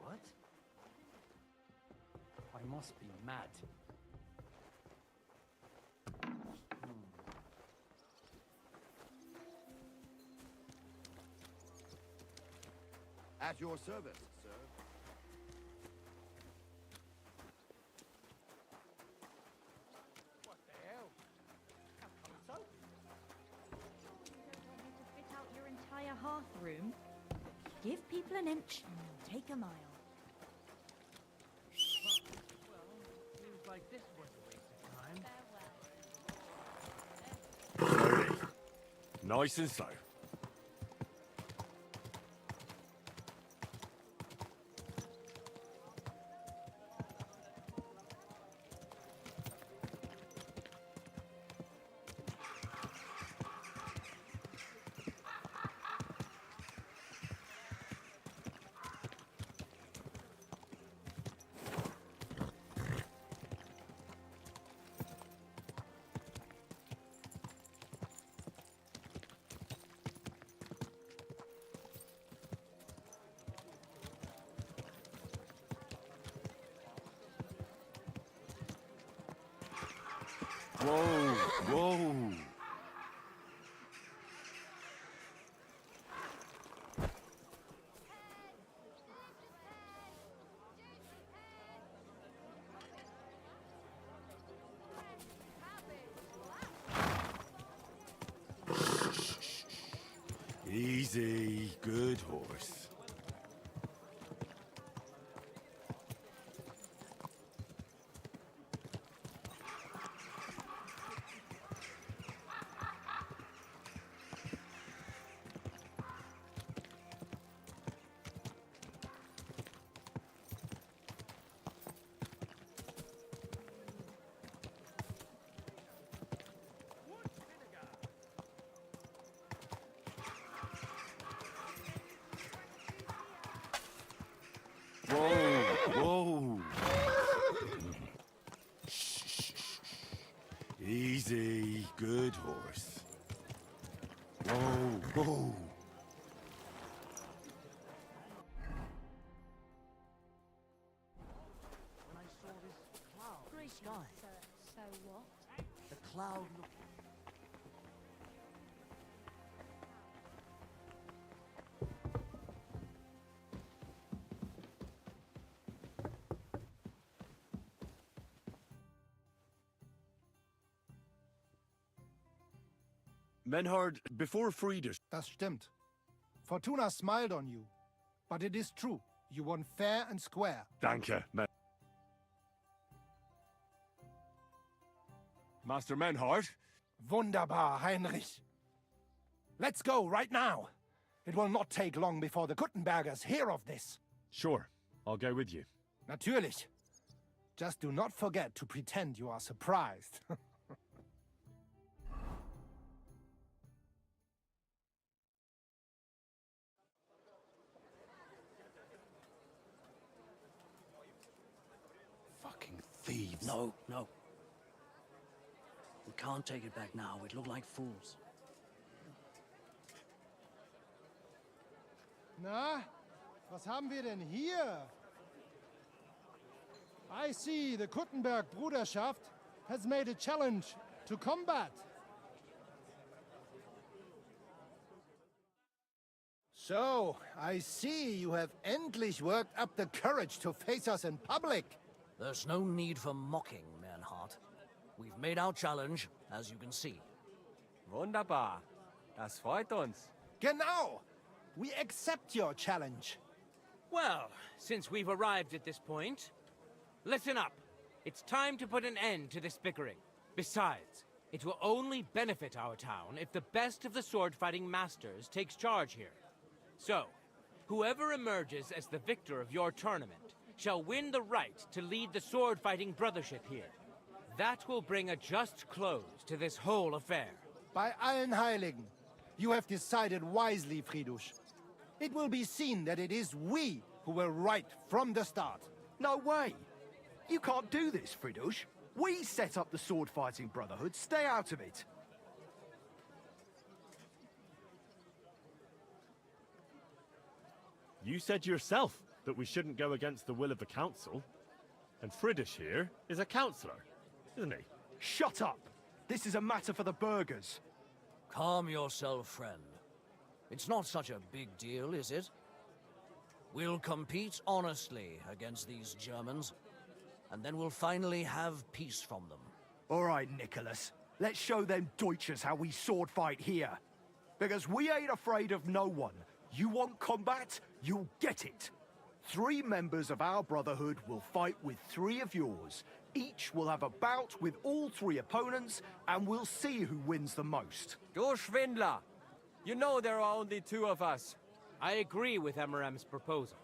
What? I must be mad. At your service, sir. What the hell? How come it's open? You don't want me to fit out your entire hearth room? Give people an inch and they'll take a mile. Well, seems like this was a waste of time. Slowly. Nice and slow. Whoa, whoa. Easy, good horse. Whoa, whoa. Easy, good horse. Whoa, whoa. when I saw this cloud in the sky, So what? the cloud looked... Menhard, before Frieda... Das stimmt. Fortuna smiled on you. but it is true. You won fair and square. Danke, Master Menhard. Wunderbar, Heinrich. Let's go right now. It will not take long before the Kuttenbergers hear of this. Sure, I'll go with you. Natürlich. Just do not forget to pretend you are surprised. Fucking thieves. No, no. We can't take it back now. We'd look like fools. Na, was haben wir denn hier? I see the Kuttenberg Bruderschaft has made a challenge to combat. So, I see you have endlich worked up the courage to face us in public. There's no need for mocking, Mernhardt. We've made our challenge, as you can see. Wunderbar. Das freut uns. Genau! We accept your challenge. Well, since we've arrived at this point, listen up. It's time to put an end to this bickering. Besides, it will only benefit our town if the best of the sword-fighting masters takes charge here. So, whoever emerges as the victor of your tournament shall win the right to lead the sword-fighting brothership here. That will bring a just close to this whole affair. Bei allen Heiligen, you have decided wisely, Friedusch. It will be seen that it is we who were right from the start. No way! You can't do this, Friedusch. We set up the sword-fighting brotherhood. Stay out of it. You said yourself that we shouldn't go against the will of the council. And Friedrich here is a councillor, isn't he? Shut up! This is a matter for the burghers. Calm yourself, friend. It's not such a big deal, is it? We'll compete honestly against these Germans, and then we'll finally have peace from them. All right, Nicholas. Let's show them Deutschers how we sword fight here. Because we ain't afraid of no one. You want combat? You'll get it. 3 members of our brotherhood will fight with 3 of yours. Each will have a bout with all 3 opponents, and we'll see who wins the most. Du Schwindler! You know there are only 2 of us. I agree with Emerem's proposal.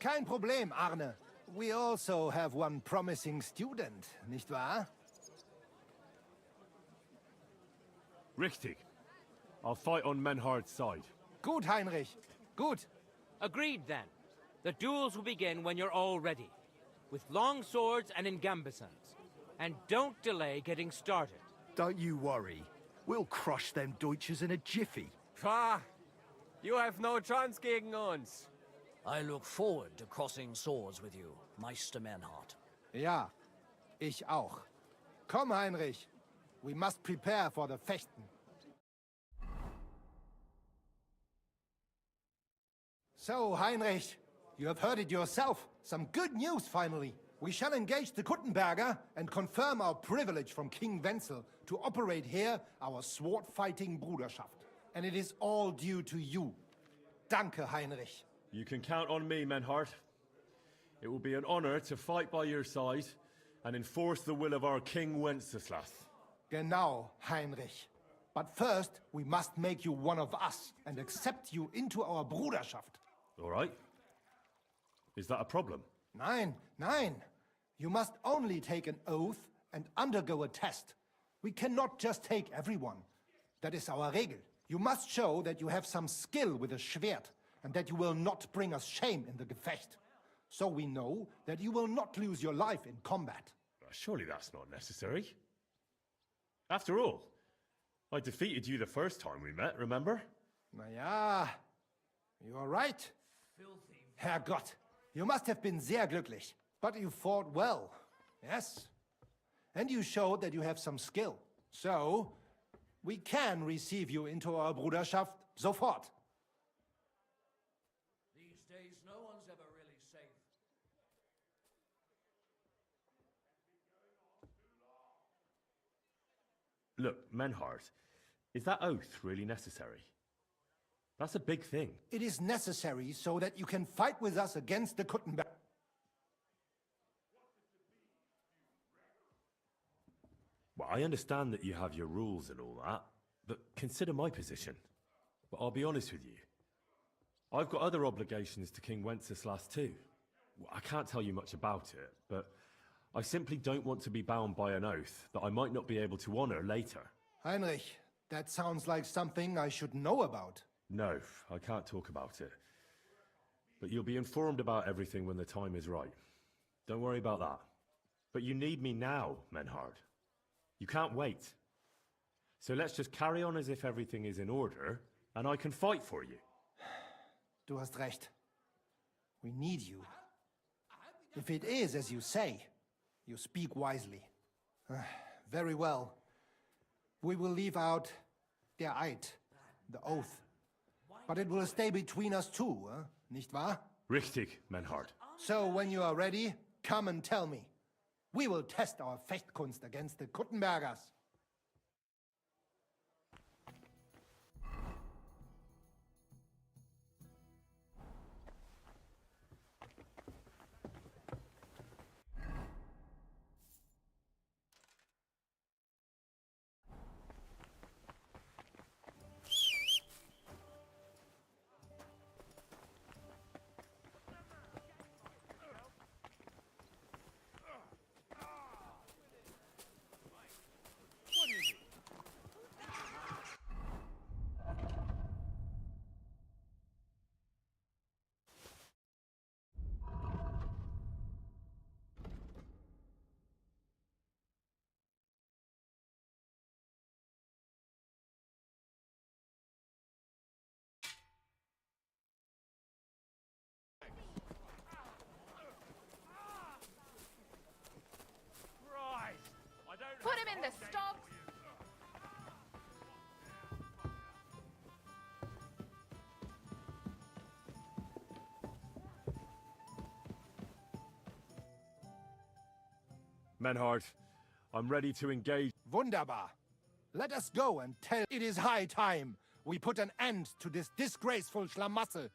Kein Problem, Arne. We also have one promising student, nicht wahr? Richtig. I'll fight on Menhard's side. Gut, Heinrich. Gut. Agreed, then. The duels will begin when you're all ready, with long swords and in gambesons. And don't delay getting started. Don't you worry. We'll crush them Deutschers in a jiffy. Ha! You have no chance gegen uns. I look forward to crossing swords with you, Meister Mernhardt. Ja, ich auch. Komm, Heinrich. We must prepare for the Fechten. So, Heinrich, you have heard it yourself. Some good news, finally. We shall engage the Kuttenberger and confirm our privilege from King Wenzel to operate here our sword-fighting Bruderschaft. And it is all due to you. Danke, Heinrich. You can count on me, Menhard. It will be an honor to fight by your side and enforce the will of our King Wenceslas. Genau, Heinrich. But first, we must make you one of us and accept you into our Bruderschaft. All right. Is that a problem? Nein, nein. You must only take an oath and undergo a test. We cannot just take everyone. That is our Regel. You must show that you have some skill with a Schwert and that you will not bring us shame in the Gefecht. So we know that you will not lose your life in combat. Surely that's not necessary. After all, I defeated you the first time we met, remember? Na ja, you are right. Filthy. Herrgott, you must have been sehr glücklich. But you fought well, yes. And you showed that you have some skill. So, we can receive you into our Bruderschaft sofort. These days, no one's ever really safe. Look, Menhard, is that oath really necessary? That's a big thing. It is necessary so that you can fight with us against the Kuttenberg. Well, I understand that you have your rules and all that, but consider my position. But I'll be honest with you. I've got other obligations to King Wenceslas too. Well, I can't tell you much about it, but I simply don't want to be bound by an oath that I might not be able to honor later. Heinrich, that sounds like something I should know about. No, I can't talk about it. But you'll be informed about everything when the time is right. Don't worry about that. But you need me now, Menhard. You can't wait. So let's just carry on as if everything is in order, and I can fight for you. Du hast recht. We need you. If it is as you say, you speak wisely. Very well. We will leave out der Eid, the oath. But it will stay between us two, nicht wahr? Richtig, Menhard. So when you are ready, come and tell me. We will test our Fechtkunst against the Kuttenbergers. Put him in the stocks! Menhard, I'm ready to engage. Wunderbar. Let us go and tell it is high time we put an end to this disgraceful schlamassel.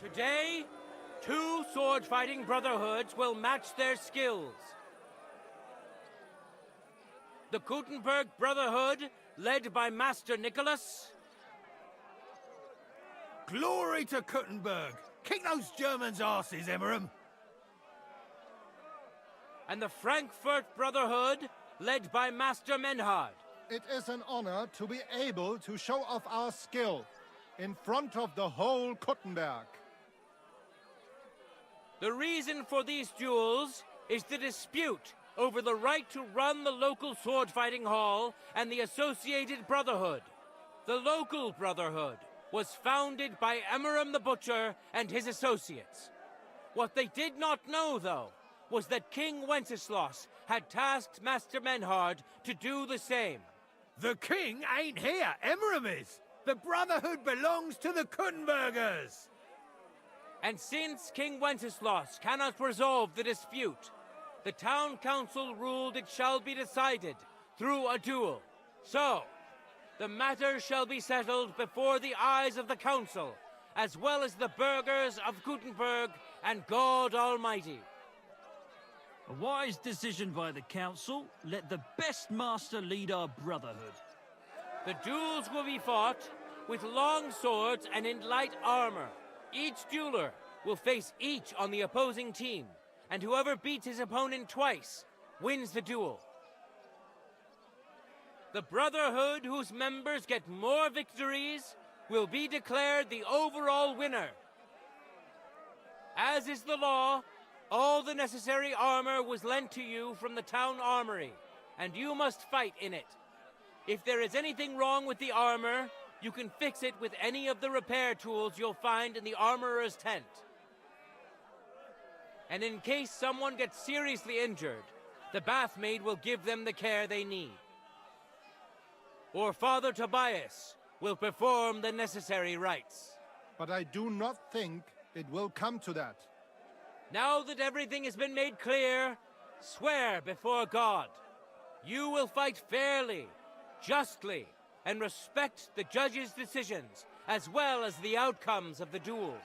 Today, 2 sword-fighting brotherhoods will match their skills. The Gutenberg Brotherhood, led by Master Nicholas. Glory to Kuttenberg! Kick those Germans' asses, Emmeram! And the Frankfurt Brotherhood, led by Master Menhard. It is an honor to be able to show off our skill in front of the whole Kuttenberg. The reason for these duels is the dispute over the right to run the local sword-fighting hall and the associated brotherhood. The local brotherhood was founded by Emmeram the Butcher and his associates. What they did not know, though, was that King Wenceslas had tasked Master Menhard to do the same. The king ain't here, Emmeram is! The brotherhood belongs to the Kuttenbergers! And since King Wenceslas cannot resolve the dispute, the town council ruled it shall be decided through a duel. So, the matter shall be settled before the eyes of the council, as well as the burghers of Gutenberg and God Almighty. A wise decision by the council. Let the best master lead our brotherhood. The duels will be fought with long swords and in light armor. Each dueler will face each on the opposing team, and whoever beats his opponent twice wins the duel. The brotherhood whose members get more victories will be declared the overall winner. As is the law, all the necessary armor was lent to you from the town armory, and you must fight in it. If there is anything wrong with the armor, you can fix it with any of the repair tools you'll find in the armorer's tent. And in case someone gets seriously injured, the bathmaid will give them the care they need. Or Father Tobias will perform the necessary rites. But I do not think it will come to that. Now that everything has been made clear, swear before God. You will fight fairly, justly, and respect the judge's decisions, as well as the outcomes of the duels.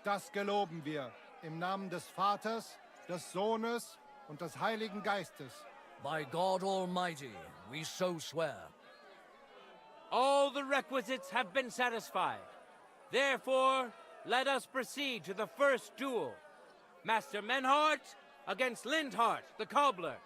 Das geloben wir, im Namen des Vaters, des Sohnes und des Heiligen Geistes. By God Almighty, we so swear. All the requisites have been satisfied. Therefore, let us proceed to the first duel. Master Menhart against Lindhart, the cobbler.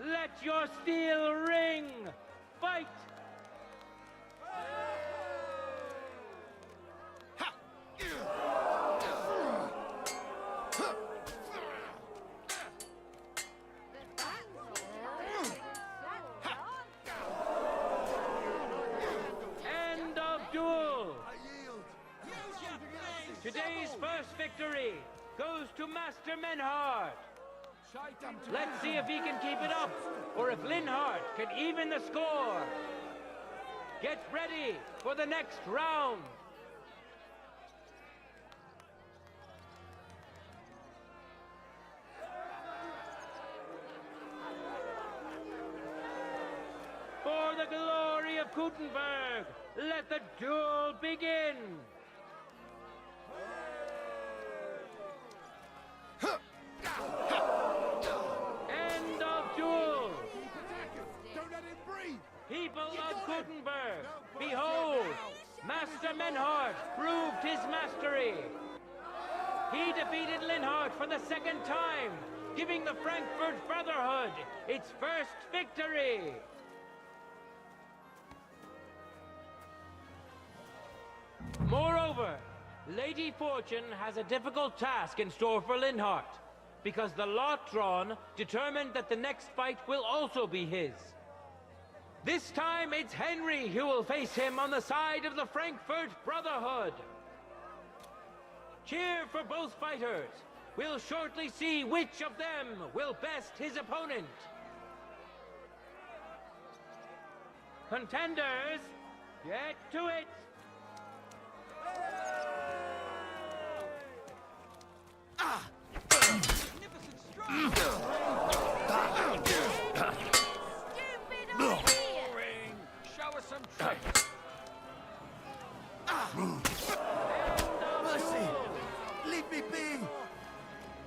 Let your steel ring! Fight! End of duel! Today's first victory goes to Master Menhart. Let's see if he can keep it up, or if Linhart can even the score. Get ready for the next round. For the glory of Gutenberg, let the duel begin. End of duel. Don't let him breathe. People of Gutenberg, behold, Master Menhart proved his mastery. He defeated Linhart for the second time, giving the Frankfurt Brotherhood its first victory. Moreover, Lady Fortune has a difficult task in store for Linhart, because the lot drawn determined that the next fight will also be his. This time it's Henry who will face him on the side of the Frankfurt Brotherhood. Cheer for both fighters. We'll shortly see which of them will best his opponent. Contenders, get to it! Show us some tricks. Mercy! Leave me be!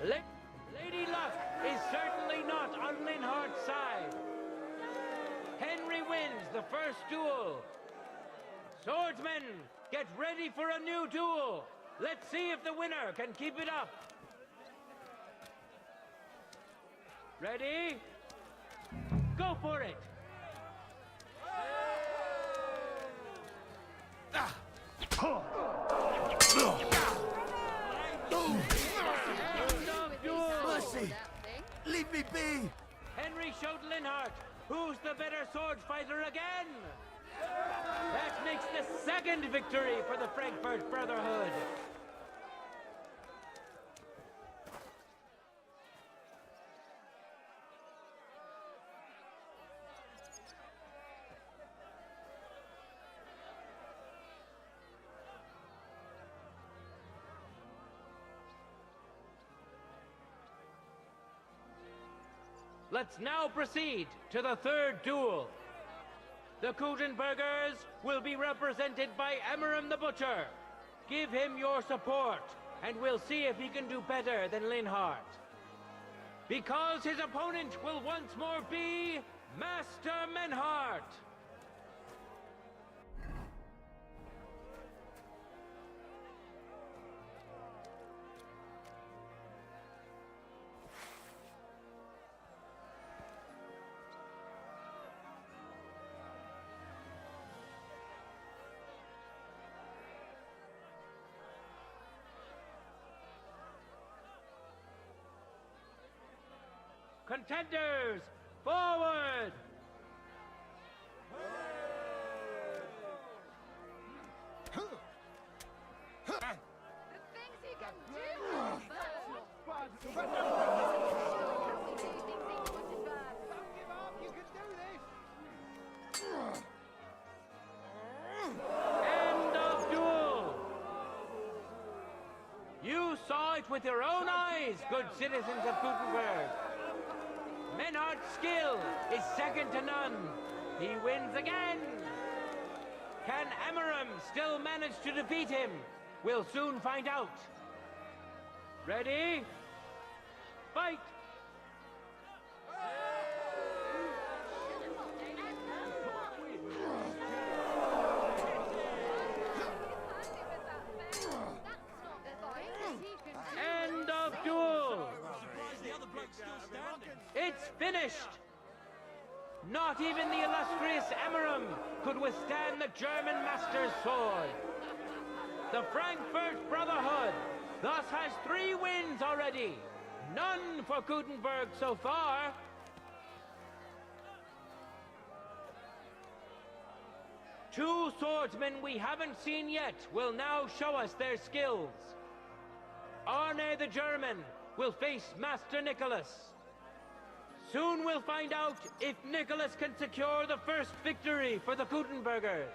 Lady Luck is certainly not on Linhart's side. Henry wins the first duel. Swordsmen, get ready for a new duel. Let's see if the winner can keep it up. Ready? Go for it! Mercy! Leave me be! Henry showed Linhart who's the better sword fighter again. That makes the second victory for the Frankfurt Brotherhood. Let's now proceed to the third duel. The Gutenbergers will be represented by Emmeram the Butcher. Give him your support, and we'll see if he can do better than Linhart. Because his opponent will once more be Master Menhart. Contenders, forward! End of duel! You saw it with your own eyes, good citizens of Gutenberg. Menhardt's skill is second to none. He wins again. Can Emmeram still manage to defeat him? We'll soon find out. Ready? Fight! End of duel! It's finished! Not even the illustrious Emmeram could withstand the German master's sword. The Frankfurt Brotherhood thus has 3 wins already. None for Gutenberg so far. Two swordsmen we haven't seen yet will now show us their skills. Arne the German will face Master Nicholas. Soon we'll find out if Nicholas can secure the first victory for the Gutenbergers.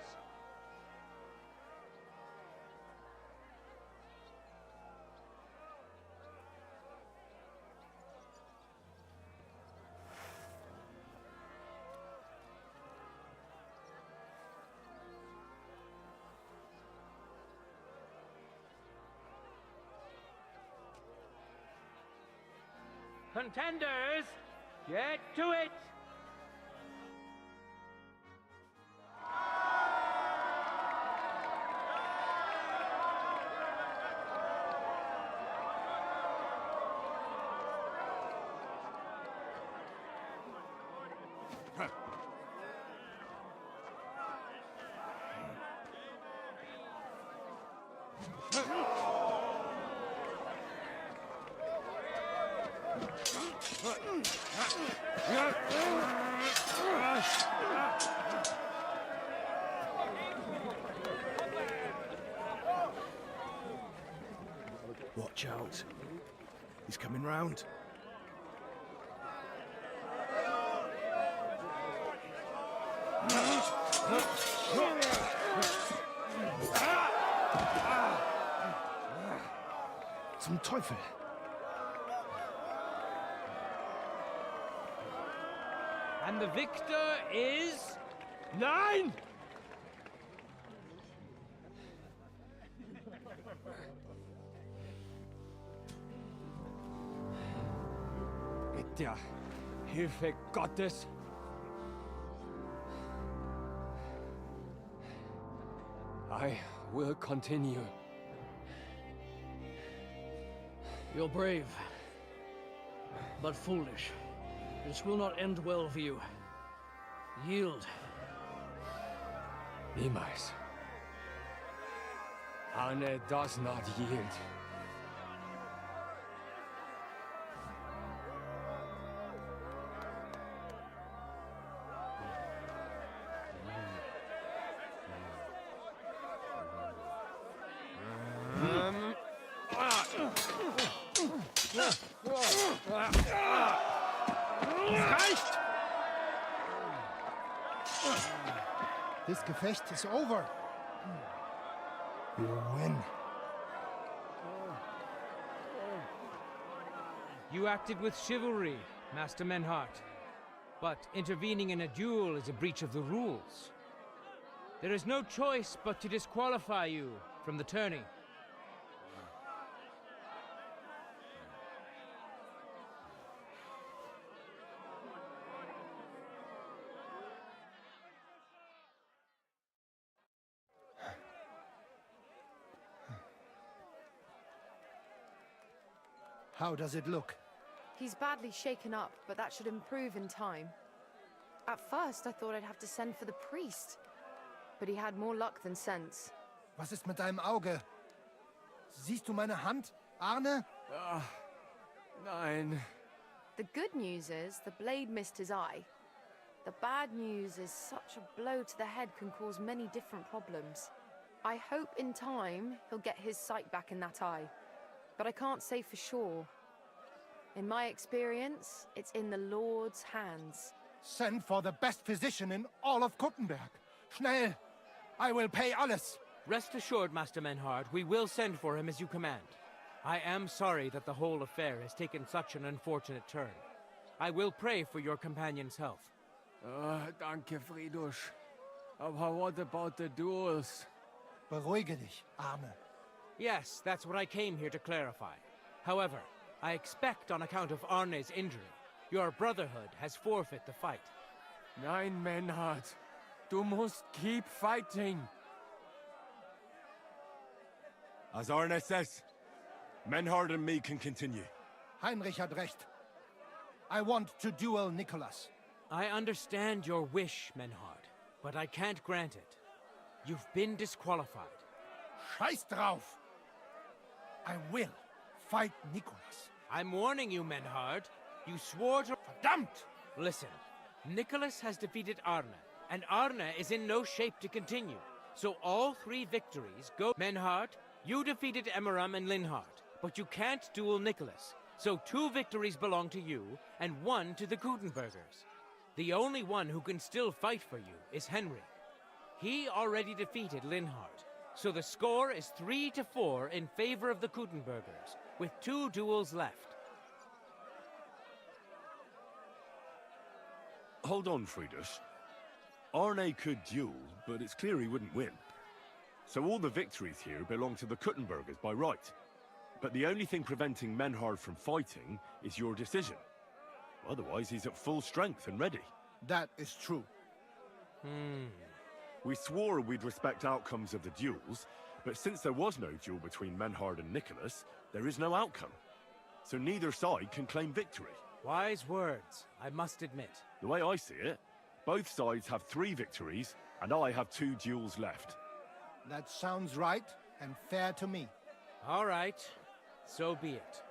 Contenders, get to it! Watch out. He's coming round. Zum Teufel! And the victor is... Nein! Mit der Hilfe Gottes. I will continue. You're brave, but foolish. This will not end well for you. Yield. Niemals. Arne does not yield. This Gefecht is over. You win. You acted with chivalry, Master Menhardt. But intervening in a duel is a breach of the rules. There is no choice but to disqualify you from the tourney. How does it look? He's badly shaken up, but that should improve in time. At first, I thought I'd have to send for the priest, but he had more luck than sense. Was ist mit deinem Auge? Siehst du meine Hand, Arne? Nein. The good news is the blade missed his eye. The bad news is such a blow to the head can cause many different problems. I hope in time he'll get his sight back in that eye, but I can't say for sure. In my experience, it's in the Lord's hands. Send for the best physician in all of Kuttenberg. Schnell! I will pay alles. Rest assured, Master Menhard, we will send for him as you command. I am sorry that the whole affair has taken such an unfortunate turn. I will pray for your companion's health. Danke, Friedrich. But what about the duels? Beruhige dich, Arme. Yes, that's what I came here to clarify. However, I expect on account of Arne's injury, your brotherhood has forfeit the fight. Nein, Menhard. Du musst keep fighting. As Arne says, Menhard and me can continue. Heinrich had recht. I want to duel Nicholas. I understand your wish, Menhard, but I can't grant it. You've been disqualified. Scheiß drauf! I will fight Nicholas. I'm warning you, Menhard. You swore to... Verdammt! Listen, Nicholas has defeated Arne, and Arne is in no shape to continue. So all 3 victories go... Menhard, you defeated Emmeram and Linhard, but you can't duel Nicholas. So 2 victories belong to you, and 1 to the Kutenbergers. The only one who can still fight for you is Henry. He already defeated Linhard, so the score is 3-4 in favor of the Kutenbergers, with 2 duels left. Hold on, Friedrich. Arne could duel, but it's clear he wouldn't win. So all the victories here belong to the Kuttenbergers by right. But the only thing preventing Menhard from fighting is your decision. Otherwise, he's at full strength and ready. That is true. We swore we'd respect outcomes of the duels, but since there was no duel between Menhard and Nicholas, there is no outcome. So neither side can claim victory. Wise words, I must admit. The way I see it, both sides have 3 victories, and I have 2 duels left. That sounds right and fair to me. All right, so be it.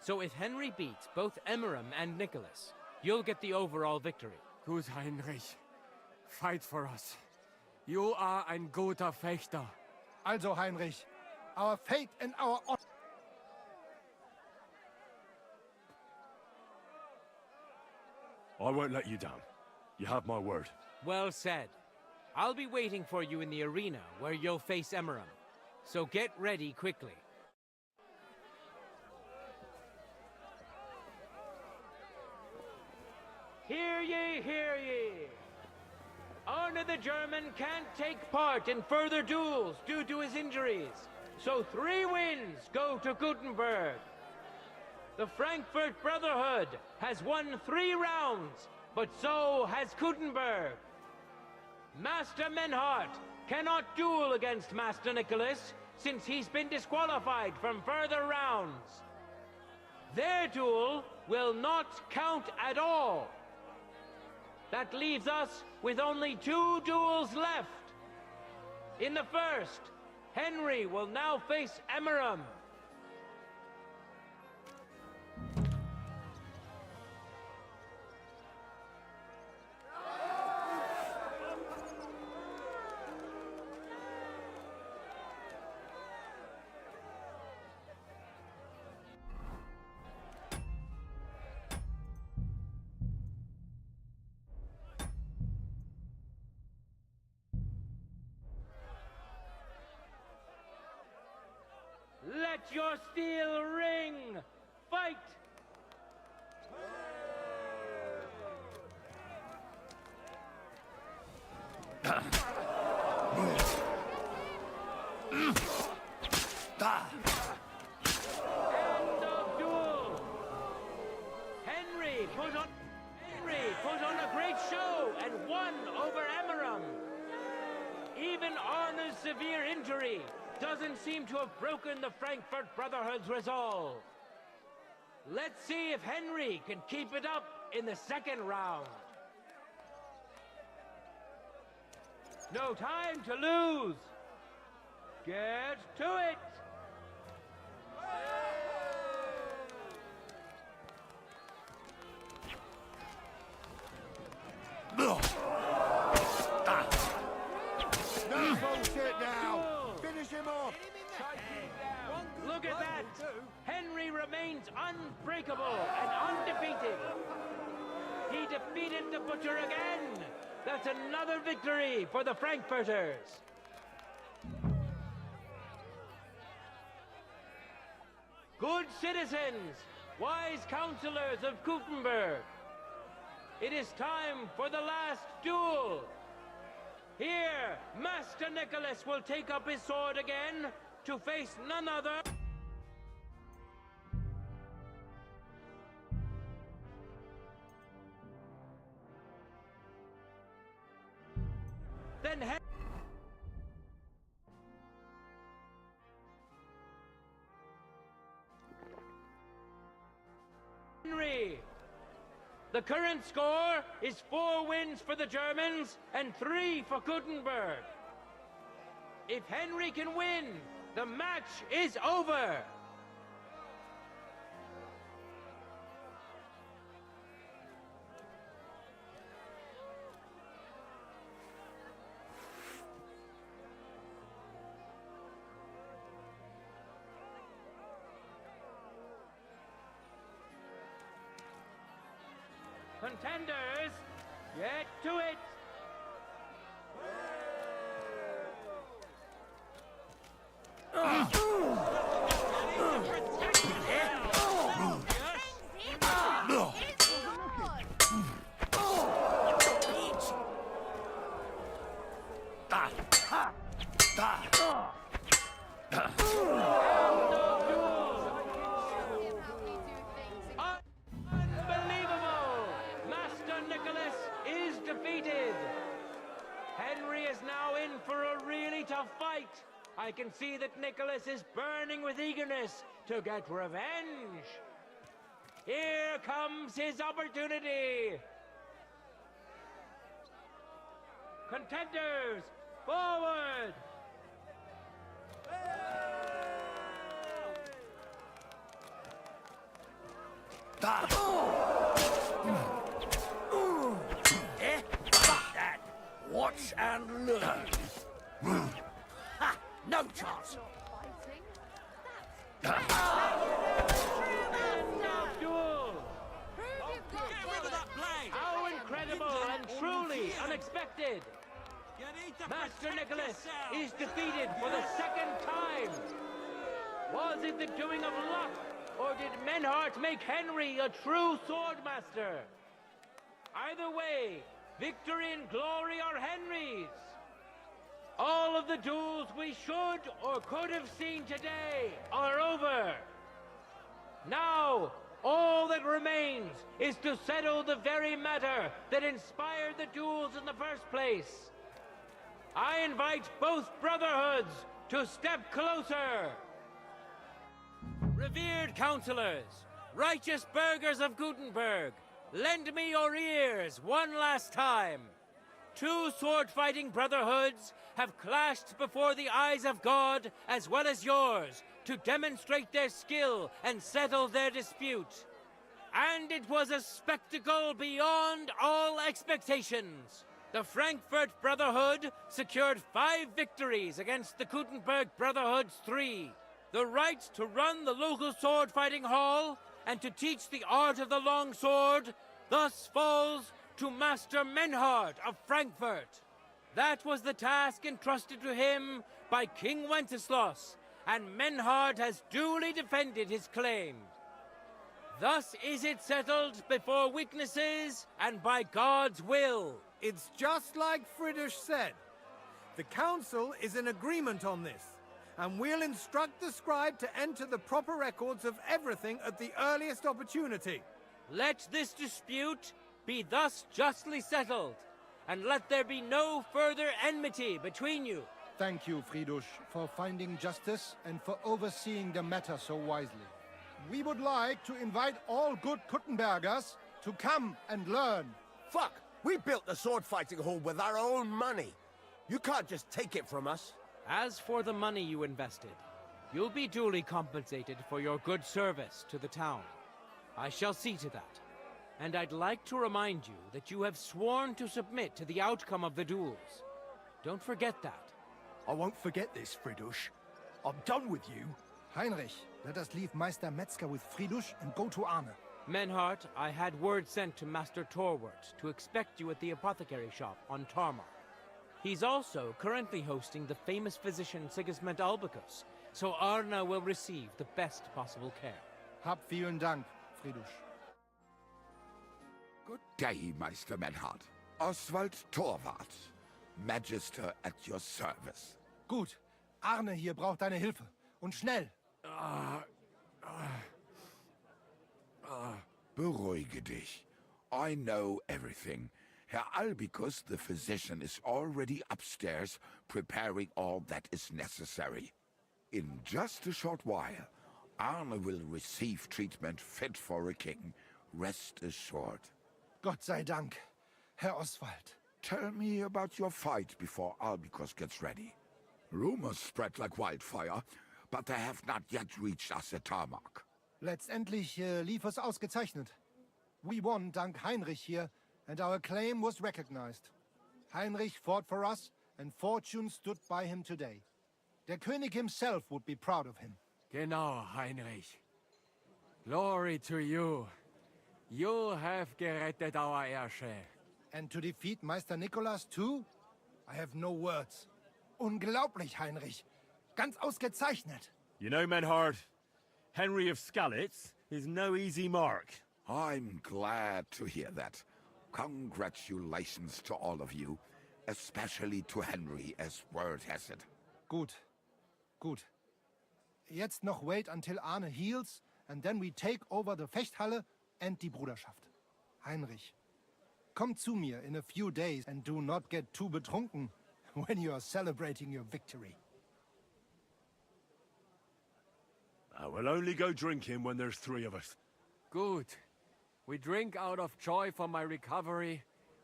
So if Henry beats both Emmeram and Nicholas, you'll get the overall victory. Gut, Heinrich. Fight for us. You are ein guter Fechter. Also, Heinrich, our fate and our honor. I won't let you down. You have my word. Well said. I'll be waiting for you in the arena where you'll face Emmeram. So get ready quickly. Hear ye, hear ye! Arne the German can't take part in further duels due to his injuries, so 3 wins go to Gutenberg. The Frankfurt Brotherhood has won 3 rounds, but so has Gutenberg. Master Menhard cannot duel against Master Nicholas since he's been disqualified from further rounds. Their duel will not count at all. That leaves us with only 2 duels left. In the first, Henry will now face Emmeram. Let your steel ring! Fight! End of duel! Henry put on a great show and won over Emmeram. Even Arne's severe injury doesn't seem to have broken the Frankfurt Brotherhood's resolve. Let's see if Henry can keep it up in the second round. No time to lose. Get to it. No bullshit now. Finish him off. Look at that! Henry remains unbreakable. unbreakable and undefeated. He defeated the Butcher again. That's another victory for the Frankfurters. Good citizens, wise counselors of Gutenberg, it is time for the last duel. Here, Master Nicholas will take up his sword again to face none other than Henry. The current score is 4 wins for the Germans and 3 for Gutenberg. If Henry can win, the match is over. Contenders, get to it! Unbelievable! Master Nicholas is defeated. Henry is now in for a really tough fight. I can see that Nicholas is burning with eagerness to get revenge. Here comes his opportunity. Contenders, forward! That. Watch and learn. Ha! No chance. Duel! How incredible and truly unexpected! Master Nicholas is defeated for the second time! Was it the doing of luck, or did Menhart make Henry a true swordmaster? Either way, victory and glory are Henry's! All of the duels we should or could have seen today are over! Now, all that remains is to settle the very matter that inspired the duels in the first place. I invite both brotherhoods to step closer. Revered counselors, righteous burghers of Gutenberg, lend me your ears one last time. 2 sword-fighting brotherhoods have clashed before the eyes of God as well as yours to demonstrate their skill and settle their dispute. And it was a spectacle beyond all expectations. The Frankfurt Brotherhood secured 5 victories against the Gutenberg Brotherhood's 3. The right to run the local sword-fighting hall and to teach the art of the long sword thus falls to Master Menhart of Frankfurt. That was the task entrusted to him by King Wenceslas, and Menhart has duly defended his claim. Thus is it settled before witnesses and by God's will. It's just like Friedrich said. The council is in agreement on this, and we'll instruct the scribe to enter the proper records of everything at the earliest opportunity. Let this dispute be thus justly settled, and let there be no further enmity between you. Thank you, Friedrich, for finding justice and for overseeing the matter so wisely. We would like to invite all good Kuttenbergers to come and learn. Fuck! We built the sword-fighting hall with our own money. You can't just take it from us. As for the money you invested, you'll be duly compensated for your good service to the town. I shall see to that. And I'd like to remind you that you have sworn to submit to the outcome of the duels. Don't forget that. I won't forget this, Friedrich. I'm done with you. Heinrich, let us leave Meister Metzger with Fridusch and go to Arne. Menhart, I had word sent to Master Torwart to expect you at the apothecary shop on Tarmar. He's also currently hosting the famous physician Sigismund Albicus, so Arne will receive the best possible care. Hab vielen Dank, Fridusch. Good day, Meister Menhart. Oswald Torwart, Magister at your service. Gut. Arne hier braucht deine Hilfe. Und schnell. Beruhige dich. I know everything. Herr Albicus, the physician, is already upstairs preparing all that is necessary. In just a short while, Arne will receive treatment fit for a king. Rest assured. Gott sei Dank, Herr Oswald. Tell me about your fight before Albicus gets ready. Rumors spread like wildfire, but they have not yet reached us at Tarmac. Letztendlich lief es ausgezeichnet. We won dank Heinrich hier, and our claim was recognized. Heinrich fought for us, and fortune stood by him today. Der König himself would be proud of him. Genau, Heinrich. Glory to you. You have gerettet our heirshare. And to defeat Meister Nicholas too? I have no words. Unglaublich, Heinrich. Ganz ausgezeichnet. You know, Menhard, Henry of Skalitz is no easy mark. I'm glad to hear that. Congratulations to all of you, especially to Henry, as word has it. Gut. Gut. Jetzt noch wait until Arne heals, and then we take over the Fechthalle and die Bruderschaft. Heinrich, komm zu mir in a few days and do not get too betrunken when you are celebrating your victory. I will only go drinking when there's 3 of us. Good. We drink out of joy for my recovery,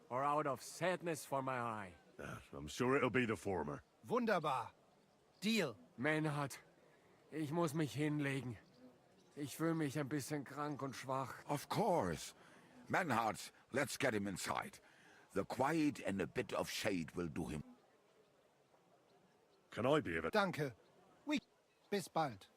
or out of sadness for my eye. I'm sure it'll be the former. Wunderbar. Deal. Menhard, ich muss mich hinlegen. Ich fühle mich ein bisschen krank und schwach. Of course. Menhard, let's get him inside. The quiet and a bit of shade will do him. Can I be of it? Danke. Oui. Bis bald.